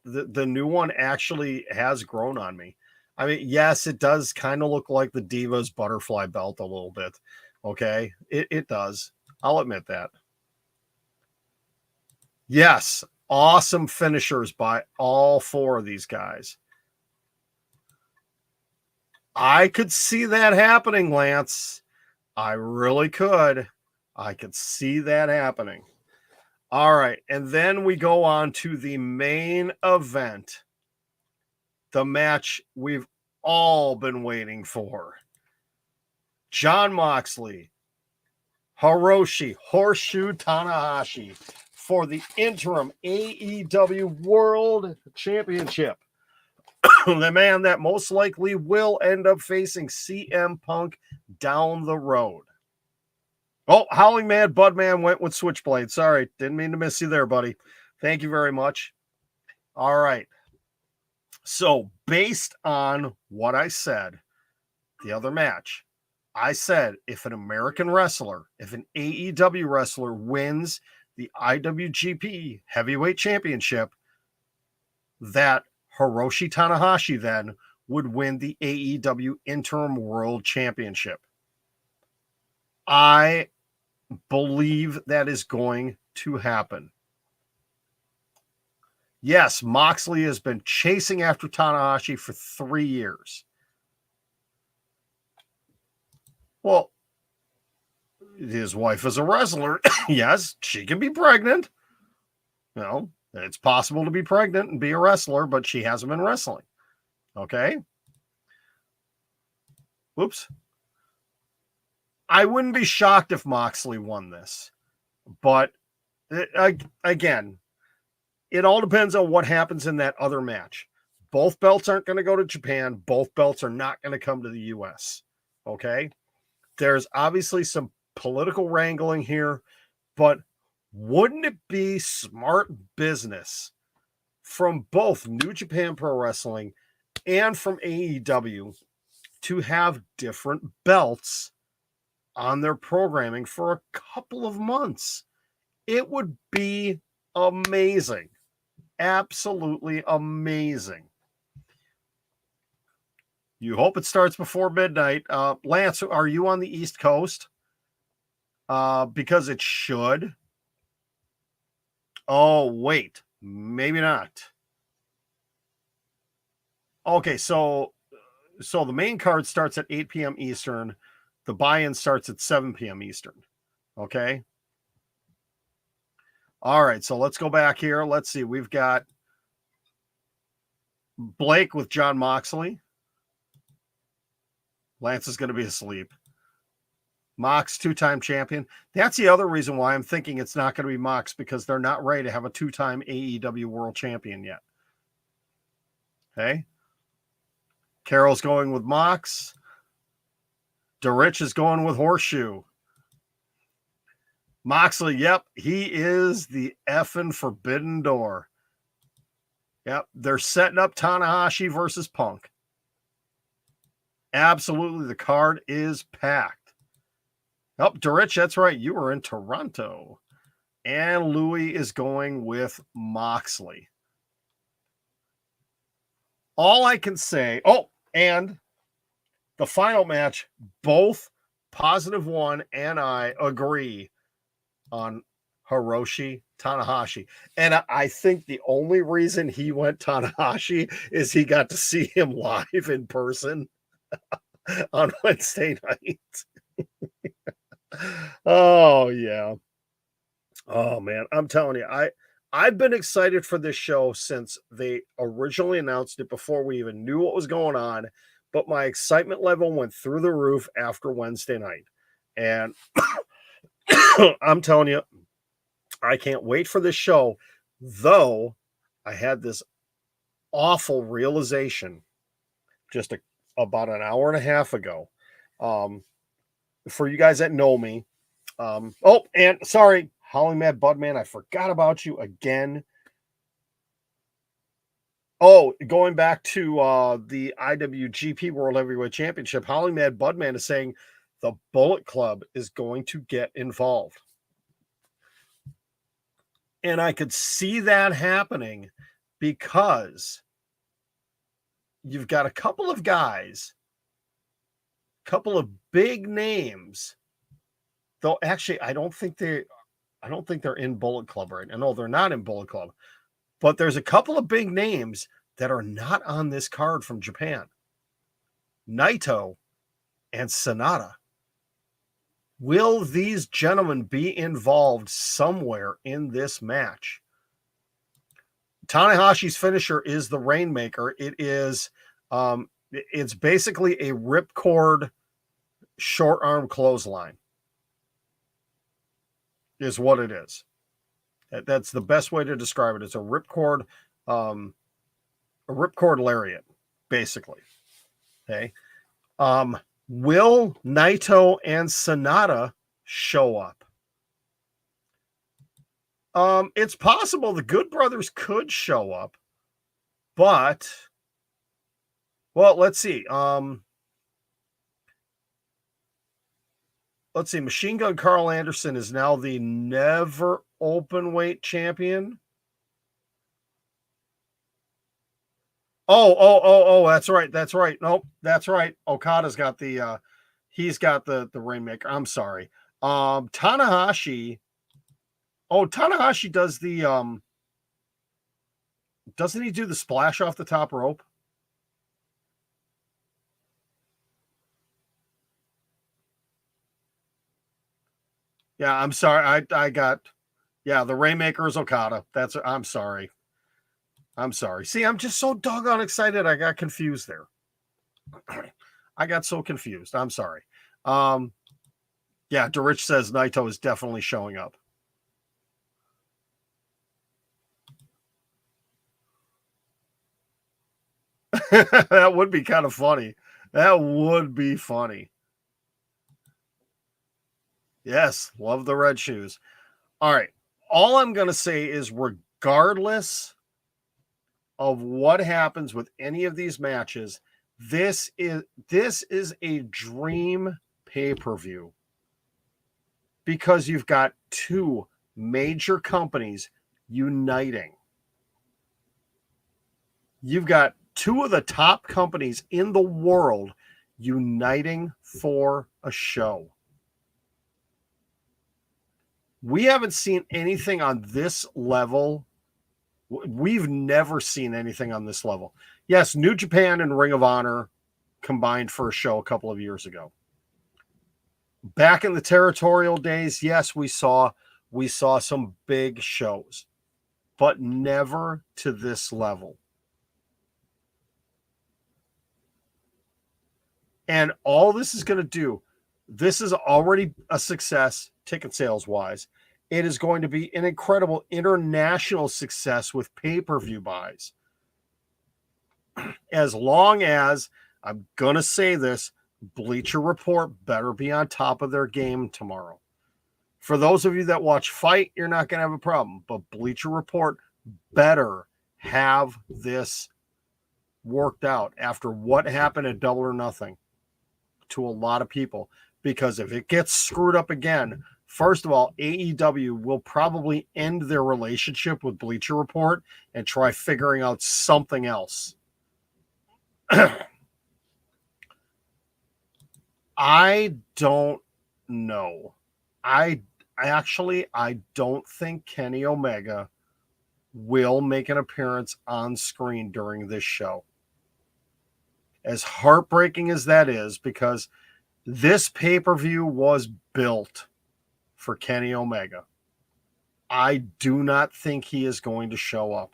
The new one actually has grown on me. I mean, yes, it does kind of look like the Divas butterfly belt a little bit. Okay, it does. I'll admit that. Yes, awesome finishers by all four of these guys. I could see that happening, Lance. I really could. I could see that happening. All right, and then we go on to the main event. The match we've all been waiting for. Jon Moxley, Hiroshi, Horseshoe Tanahashi for the interim AEW World Championship. The man that most likely will end up facing CM Punk down the road. Oh, Howling Mad Budman went with Switchblade. Sorry, didn't mean to miss you there, buddy. Thank you very much. All right. So, based on what I said, the other match, I said if an American wrestler, if an AEW wrestler wins the IWGP Heavyweight Championship, that Hiroshi Tanahashi then would win the AEW Interim World Championship. I believe that is going to happen. Yes, Moxley has been chasing after Tanahashi for 3 years. Well, his wife is a wrestler. Yes, she can be pregnant. You know, it's possible to be pregnant and be a wrestler, but she hasn't been wrestling. Okay? Whoops. I wouldn't be shocked if Moxley won this. But, again, it all depends on what happens in that other match. Both belts aren't going to go to Japan. Both belts are not going to come to the U.S. Okay? There's obviously some political wrangling here, but wouldn't it be smart business from both New Japan Pro Wrestling and from AEW to have different belts on their programming for a couple of months? It would be amazing. Absolutely amazing. You hope it starts before midnight. Lance, are you on the East Coast? Because it should. Oh, wait. Maybe not. Okay, so the main card starts at 8 p.m. Eastern. The buy-in starts at 7 p.m. Eastern. Okay? All right, so let's go back here. Let's see. We've got Blake with Jon Moxley. Lance is going to be asleep. Mox, two-time champion. That's the other reason why I'm thinking it's not going to be Mox, because they're not ready to have a two-time AEW World Champion yet. Okay? Carol's going with Mox. DeRich is going with Horseshoe. Moxley, yep, he is the effing Forbidden Door. Yep, they're setting up Tanahashi versus Punk. Absolutely, the card is packed. Oh, DeRich, that's right. You were in Toronto. And Louis is going with Moxley. All I can say, and the final match, both Positive One and I agree on Hiroshi Tanahashi. And I think the only reason he went Tanahashi is he got to see him live in person on Wednesday night. Oh, yeah. Oh, man. I'm telling you, I've been excited for this show since they originally announced it, before we even knew what was going on. But my excitement level went through the roof after Wednesday night. And I'm telling you, I can't wait for this show, though I had this awful realization just about an hour and a half ago. For you guys that know me, and sorry, Holly Mad Budman, I forgot about you again. Oh, going back to the IWGP World Heavyweight Championship, Holly Mad Budman is saying the Bullet Club is going to get involved. And I could see that happening because you've got a couple of guys, couple of big names. Though actually, I don't think they're in Bullet Club right now. No, they're not in Bullet Club. But there's a couple of big names that are not on this card from Japan. Naito and Sonata. Will these gentlemen be involved somewhere in this match? Tanahashi's finisher is the Rainmaker. It is, it's basically a ripcord short arm clothesline, is what it is. That's the best way to describe it. It's a ripcord lariat, basically. Okay. Will Naito and Sonata show up? It's possible the Good Brothers could show up, but let's see. Machine Gun Carl Anderson is now the never openweight champion. Oh, that's right. Nope, that's right. Okada's got he's got the Rainmaker. I'm sorry. Tanahashi. Oh, Tanahashi does doesn't he do the splash off the top rope? Yeah, I'm sorry. I got, the Rainmaker is Okada. I'm sorry. See, I'm just so doggone excited. I got confused there. I got so confused. I'm sorry. DeRich says Naito is definitely showing up. That would be kind of funny. That would be funny. Yes, love the red shoes. All right. All I'm going to say is, regardless of what happens with any of these matches, this is a dream pay-per-view, because you've got two major companies uniting. You've got two of the top companies in the world uniting for a show. We haven't seen anything on this level. We've never seen anything on this level. Yes, New Japan and Ring of Honor combined for a show a couple of years ago. Back in the territorial days, yes, we saw some big shows, but never to this level. And all this is going to do, this is already a success ticket sales wise. It is going to be an incredible international success with pay-per-view buys. As long as, I'm going to say this, Bleacher Report better be on top of their game tomorrow. For those of you that watch Fight, you're not going to have a problem, but Bleacher Report better have this worked out after what happened at Double or Nothing to a lot of people. Because if it gets screwed up again, First of all, AEW will probably end their relationship with Bleacher Report and try figuring out something else. I don't know. I don't think Kenny Omega will make an appearance on screen during this show. As heartbreaking as that is, because this pay-per-view was built for Kenny Omega. I do not think he is going to show up.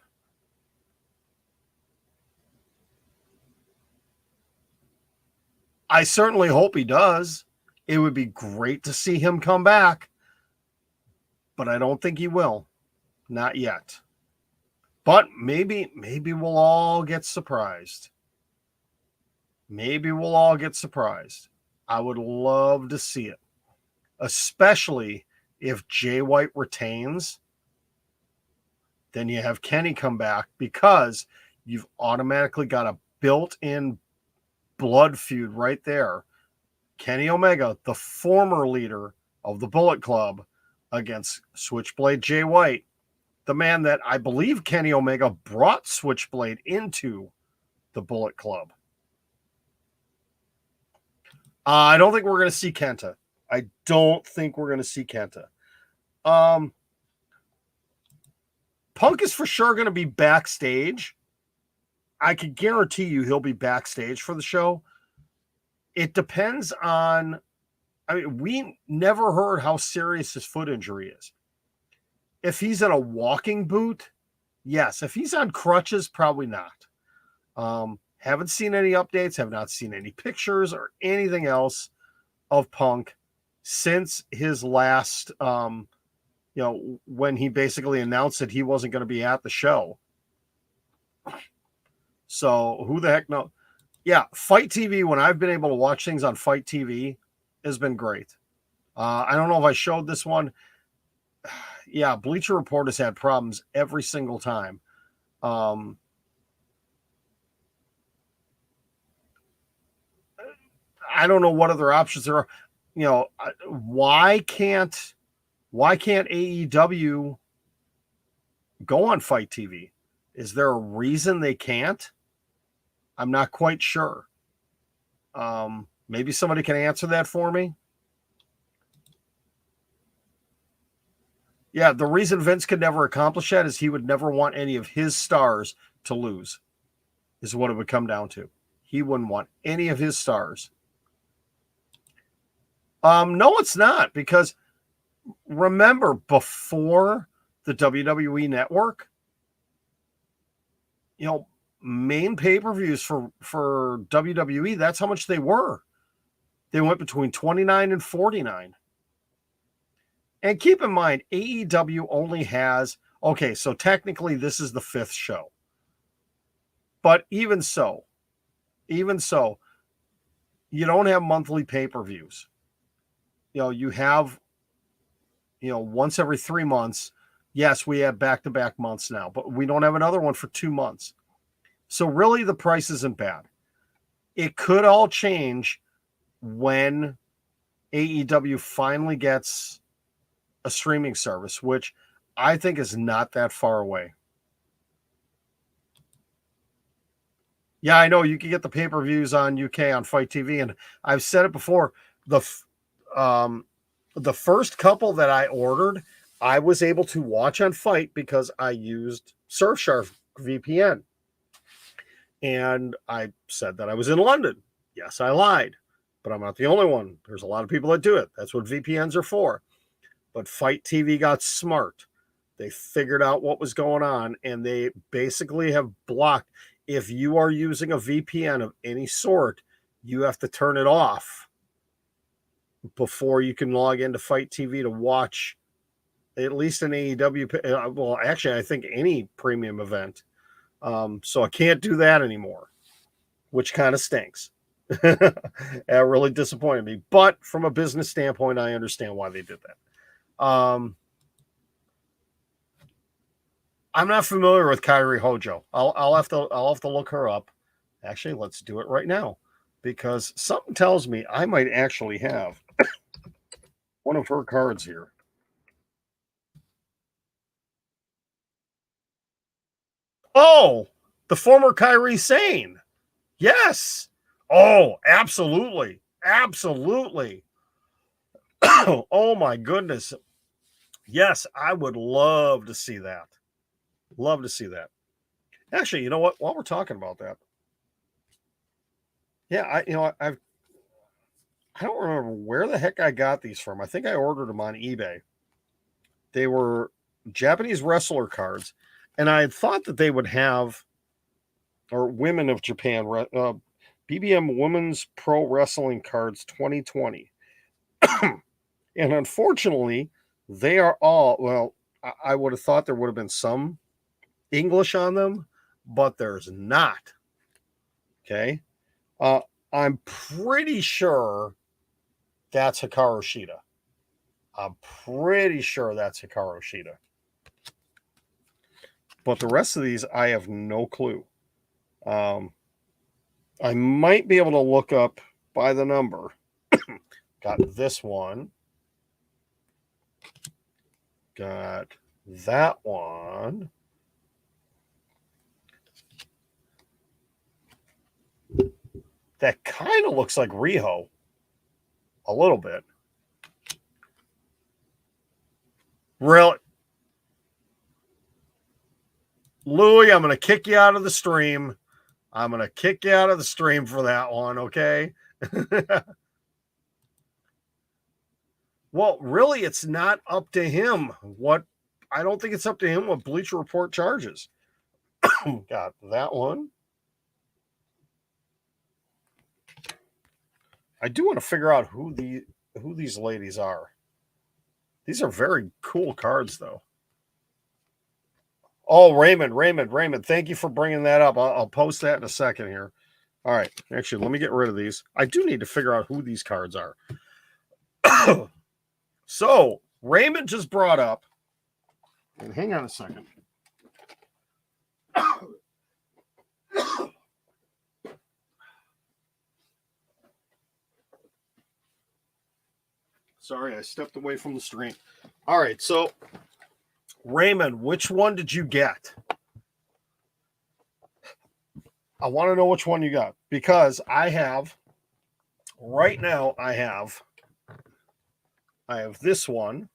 I certainly hope he does. It would be great to see him come back, but I don't think he will. Not yet. But maybe we'll all get surprised. Maybe we'll all get surprised. I would love to see it, especially if Jay White retains. Then you have Kenny come back, because you've automatically got a built-in blood feud right there. Kenny Omega, the former leader of the Bullet Club, against Switchblade Jay White, the man that I believe Kenny Omega brought Switchblade into the Bullet Club. I don't think we're going to see Kenta. I don't think we're going to see Kenta. Punk is for sure going to be backstage. I can guarantee you he'll be backstage for the show. It depends on, we never heard how serious his foot injury is. If he's in a walking boot, yes. If he's on crutches, probably not. Haven't seen any updates, have not seen any pictures or anything else of Punk since his last, when he basically announced that he wasn't going to be at the show. So who the heck knows? Yeah, Fight TV, when I've been able to watch things on Fight TV, has been great. I don't know if I showed this one. Yeah, Bleacher Report has had problems every single time. I don't know what other options there are. Why can't AEW go on Fight TV? Is there a reason they can't? I'm not quite sure. Maybe somebody can answer that for me. Yeah, the reason Vince could never accomplish that is he would never want any of his stars to lose, is what it would come down to. He wouldn't want any of his stars. No, it's not, because remember, before the WWE Network, main pay-per-views for WWE, that's how much they were. They went between 29 and 49. And keep in mind, AEW only has, so technically this is the 5th show. But even so, you don't have monthly pay-per-views. You have, once every 3 months. Yes, we have back-to-back months now, but we don't have another one for 2 months. So really the price isn't bad. It could all change when AEW finally gets a streaming service, which I think is not that far away. Yeah, I know you can get the pay-per-views on UK on Fight TV, and I've said it before. The first couple that I ordered, I was able to watch on Fight because I used Surfshark VPN. And I said that I was in London. Yes, I lied, but I'm not the only one. There's a lot of people that do it. That's what VPNs are for. But Fight TV got smart. They figured out what was going on, and they basically have blocked. If you are using a VPN of any sort, you have to turn it off before you can log into Fight TV to watch at least an AEW. Well, actually, I think any premium event. So I can't do that anymore, which kind of stinks. It really disappointed me. But from a business standpoint, I understand why they did that. I'm not familiar with Kairi Hojo. I'll have to look her up. Actually, let's do it right now, because something tells me I might actually have one of her cards here. Oh, the former Kairi Sane. Yes. Oh, absolutely. Absolutely. Oh, my goodness. Yes, I would love to see that. Love to see that. Actually, you know what? While we're talking about that, yeah, I don't remember where the heck I got these from. I think I ordered them on eBay. They were Japanese wrestler cards, and I had thought that they would have, or Women of Japan, BBM Women's Pro Wrestling Cards 2020. And unfortunately, they are all, well, I would have thought there would have been some English on them, but there's not. Okay. I'm pretty sure that's Hikaru Shida. I'm pretty sure that's Hikaru Shida. But the rest of these, I have no clue. I might be able to look up by the number. Got this one. Got that one. That kind of looks like Riho. A little bit. Really? Louie, I'm going to kick you out of the stream. I'm going to kick you out of the stream for that one, okay? Well, really, it's not up to him. I don't think it's up to him what Bleacher Report charges. Got that one. I do want to figure out who these ladies are. These are very cool cards, though. Oh, Raymond, thank you for bringing that up. I'll post that in a second here. All right. Actually, let me get rid of these. I do need to figure out who these cards are. So, Raymond just brought up, and hang on a second. Sorry, I stepped away from the stream. All right, so Raymond, which one did you get? I want to know which one you got, because right now I have this one,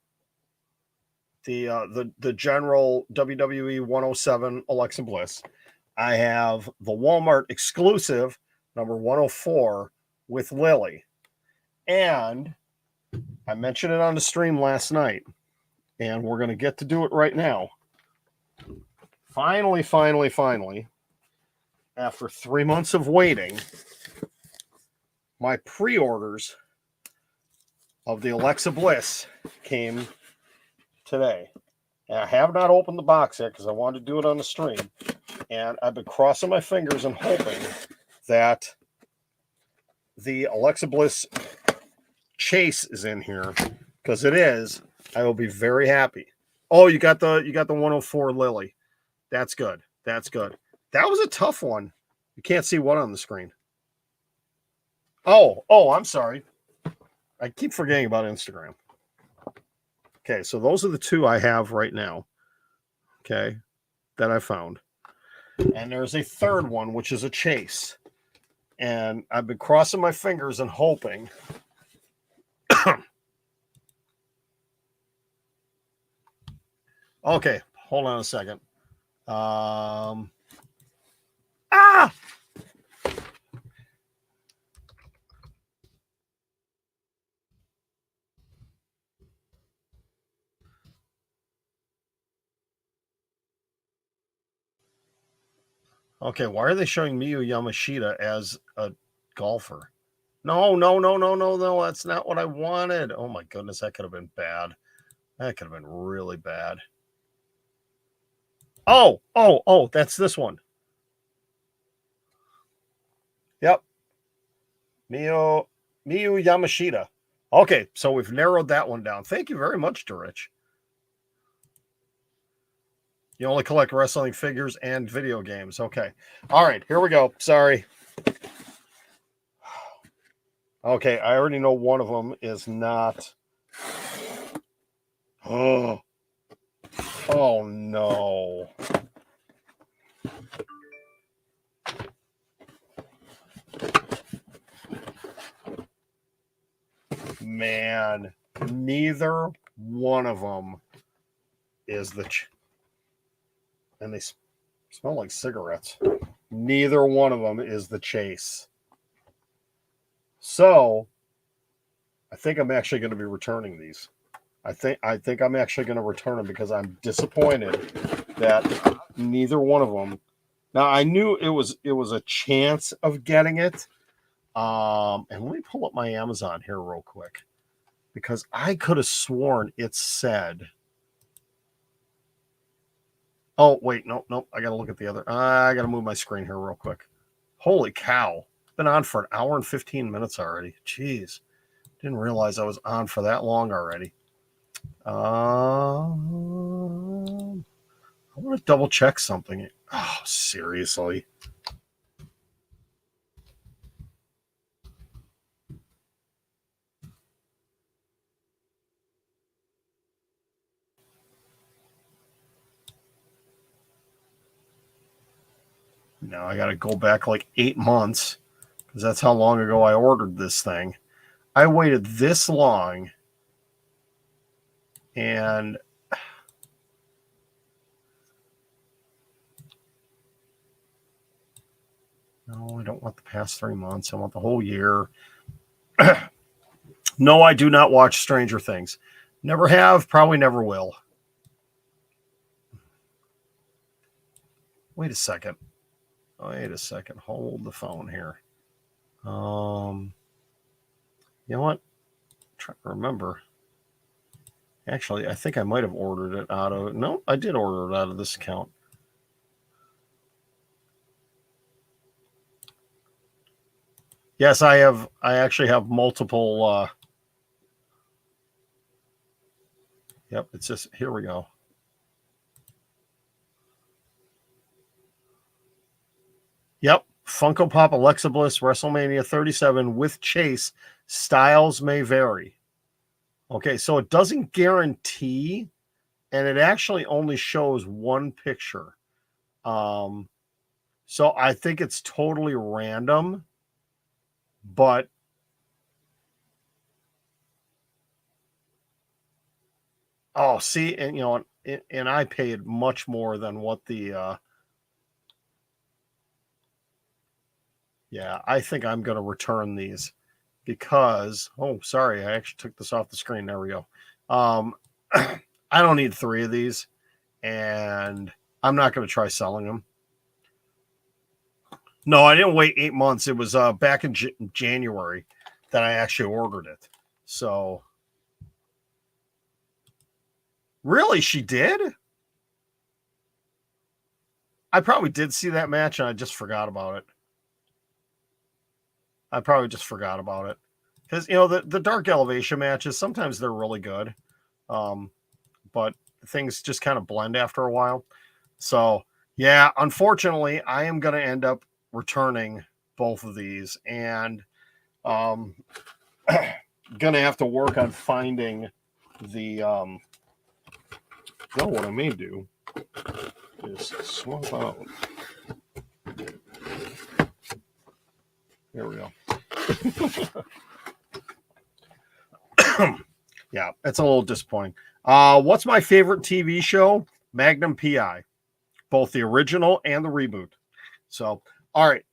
the general WWE 107 Alexa Bliss. I have the Walmart exclusive number 104 with Lily. And I mentioned it on the stream last night, and we're going to get to do it right now. Finally, after 3 months of waiting, my pre-orders of the Alexa Bliss came today. And I have not opened the box yet because I wanted to do it on the stream. And I've been crossing my fingers and hoping that the Alexa Bliss Chase is in here, because it is. I will be very happy. Oh, you got the 104 Lily. That's good. That was a tough one. You can't see what on the screen. Oh, I'm sorry. I keep forgetting about Instagram. Okay, so those are the two I have right now. Okay, that I found. And there's a third one, which is a Chase. And I've been crossing my fingers and hoping. Okay, hold on a second. Okay, why are they showing Miyu Yamashita as a golfer? No, that's not what I wanted. Oh my goodness, that could have been bad. That could have been really bad. Oh, that's this one. Yep. Miyu Yamashita. Okay, so we've narrowed that one down. Thank you very much, Dorich. You only collect wrestling figures and video games. Okay. All right, here we go. Sorry. Okay, I already know one of them is not Oh. Oh, no. Man, neither one of them is the... and they smell like cigarettes. Neither one of them is the chase. So, I think I'm actually going to be returning these. I think I'm actually going to return them because I'm disappointed that neither one of them. Now I knew it was a chance of getting it. And let me pull up my Amazon here real quick because I could have sworn it said. Oh wait, nope. I got to look at the other. I got to move my screen here real quick. Holy cow! Been on for an hour and 15 minutes already. Jeez, didn't realize I was on for that long already. I want to double check something. Oh, seriously. Now I got to go back like 8 months because that's how long ago I ordered this thing. I waited this long and no, I don't want the past 3 months. I want the whole year. No, I do not watch Stranger Things. Never have, probably never will. Wait a second. Hold the phone here. You know what? I'm trying to remember. Actually, I think I might have ordered it out of... No, I did order it out of this account. Yes, I have. I actually have multiple... Yep, it's just... Here we go. Yep, Funko Pop Alexa Bliss WrestleMania 37 with Chase. Styles may vary. Okay, so it doesn't guarantee, and it actually only shows one picture. So I think it's totally random, but oh, see, and you know, and I paid much more than what the yeah, I think I'm going to return these because, oh, sorry, I actually took this off the screen. There we go. I don't need 3 of these, and I'm not going to try selling them. No, I didn't wait 8 months. It was back in January that I actually ordered it. So, really, she did? I probably did see that match, and I just forgot about it. Because, you know, the Dark Elevation matches, sometimes they're really good. But things just kind of blend after a while. So, yeah, unfortunately, I am going to end up returning both of these. And going to have to work on finding the... what I may do is swap out. There we go. Yeah, it's a little disappointing. What's my favorite TV show? Magnum PI, both the original and the reboot. So, all right.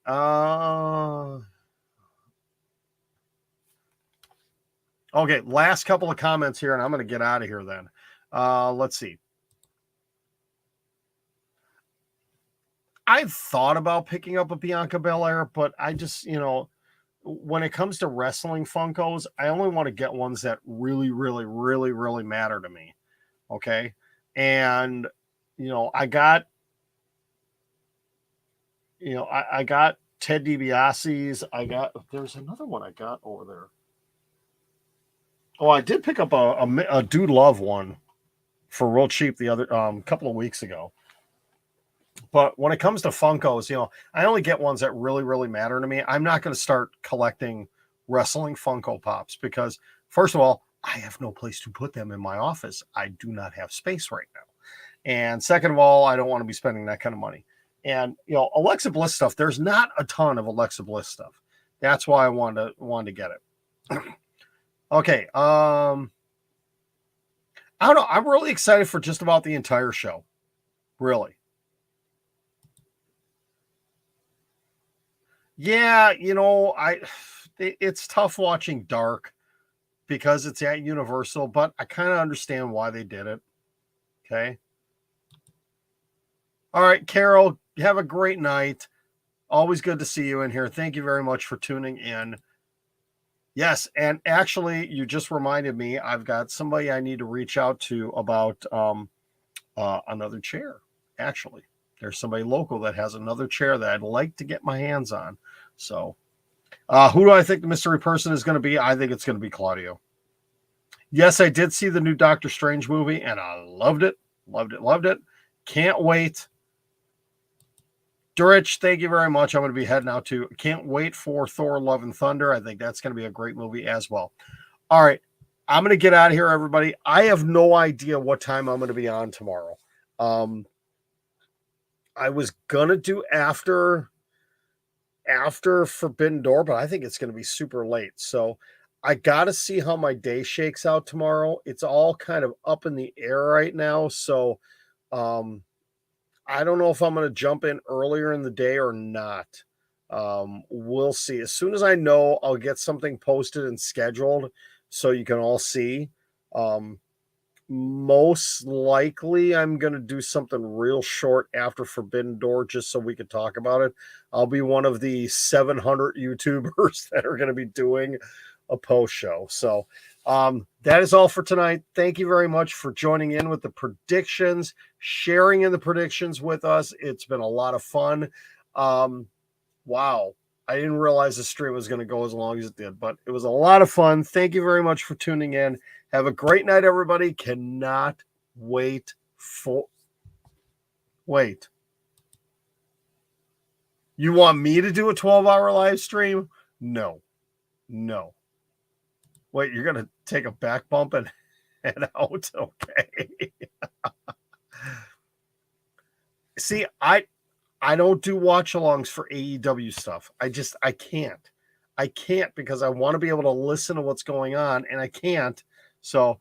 Okay, last couple of comments here, and I'm going to get out of here then. Let's see. I've thought about picking up a Bianca Belair, but I just, you know, when it comes to wrestling Funkos, I only want to get ones that really, really, really, really matter to me. Okay. And, you know, I got Ted DiBiase's. There's another one I got over there. Oh, I did pick up a Dude Love one for real cheap the other couple of weeks ago. But when it comes to Funkos, you know, I only get ones that really, really matter to me. I'm not going to start collecting wrestling Funko Pops because, first of all, I have no place to put them in my office. I do not have space right now. And second of all, I don't want to be spending that kind of money. And, you know, Alexa Bliss stuff, there's not a ton of Alexa Bliss stuff. That's why I wanted to get it. Okay. I don't know. I'm really excited for just about the entire show. Really. Yeah, you know, it's tough watching Dark because it's at Universal, but I kind of understand why they did it. Okay. All right, Carol, have a great night. Always good to see you in here. Thank you very much for tuning in. Yes, and actually, you just reminded me, I've got somebody I need to reach out to about another chair. Actually, there's somebody local that has another chair that I'd like to get my hands on. So, who do I think the mystery person is going to be? I think it's going to be Claudio. Yes, I did see the new Doctor Strange movie, and I loved it. Loved it. Can't wait. Durich, thank you very much. I'm going to be heading out to. Can't wait for Thor: Love and Thunder. I think that's going to be a great movie as well. All right. I'm going to get out of here, everybody. I have no idea what time I'm going to be on tomorrow. I was going to do after Forbidden Door, but I think it's going to be super late. So I got to see how my day shakes out tomorrow. It's all kind of up in the air right now. So, I don't know if I'm going to jump in earlier in the day or not. We'll see. As soon as I know, I'll get something posted and scheduled so you can all see. Most likely, I'm going to do something real short after Forbidden Door just so we can talk about it. I'll be one of the 700 YouTubers that are going to be doing a post show. So, that is all for tonight. Thank you very much for joining in with the predictions, sharing in the predictions with us. It's been a lot of fun. Wow. I didn't realize the stream was going to go as long as it did, but it was a lot of fun. Thank you very much for tuning in. Have a great night, everybody. Cannot wait for... Wait. You want me to do a 12-hour live stream? No. Wait, you're going to take a back bump and head out? Okay. See, I don't do watch-alongs for AEW stuff. I can't. I can't because I want to be able to listen to what's going on, and I can't. So,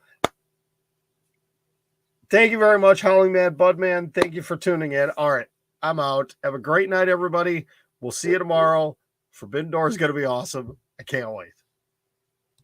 thank you very much, Howling Mad Budman. Thank you for tuning in. All right, I'm out. Have a great night, everybody. We'll see you tomorrow. Forbidden Door is going to be awesome. I can't wait.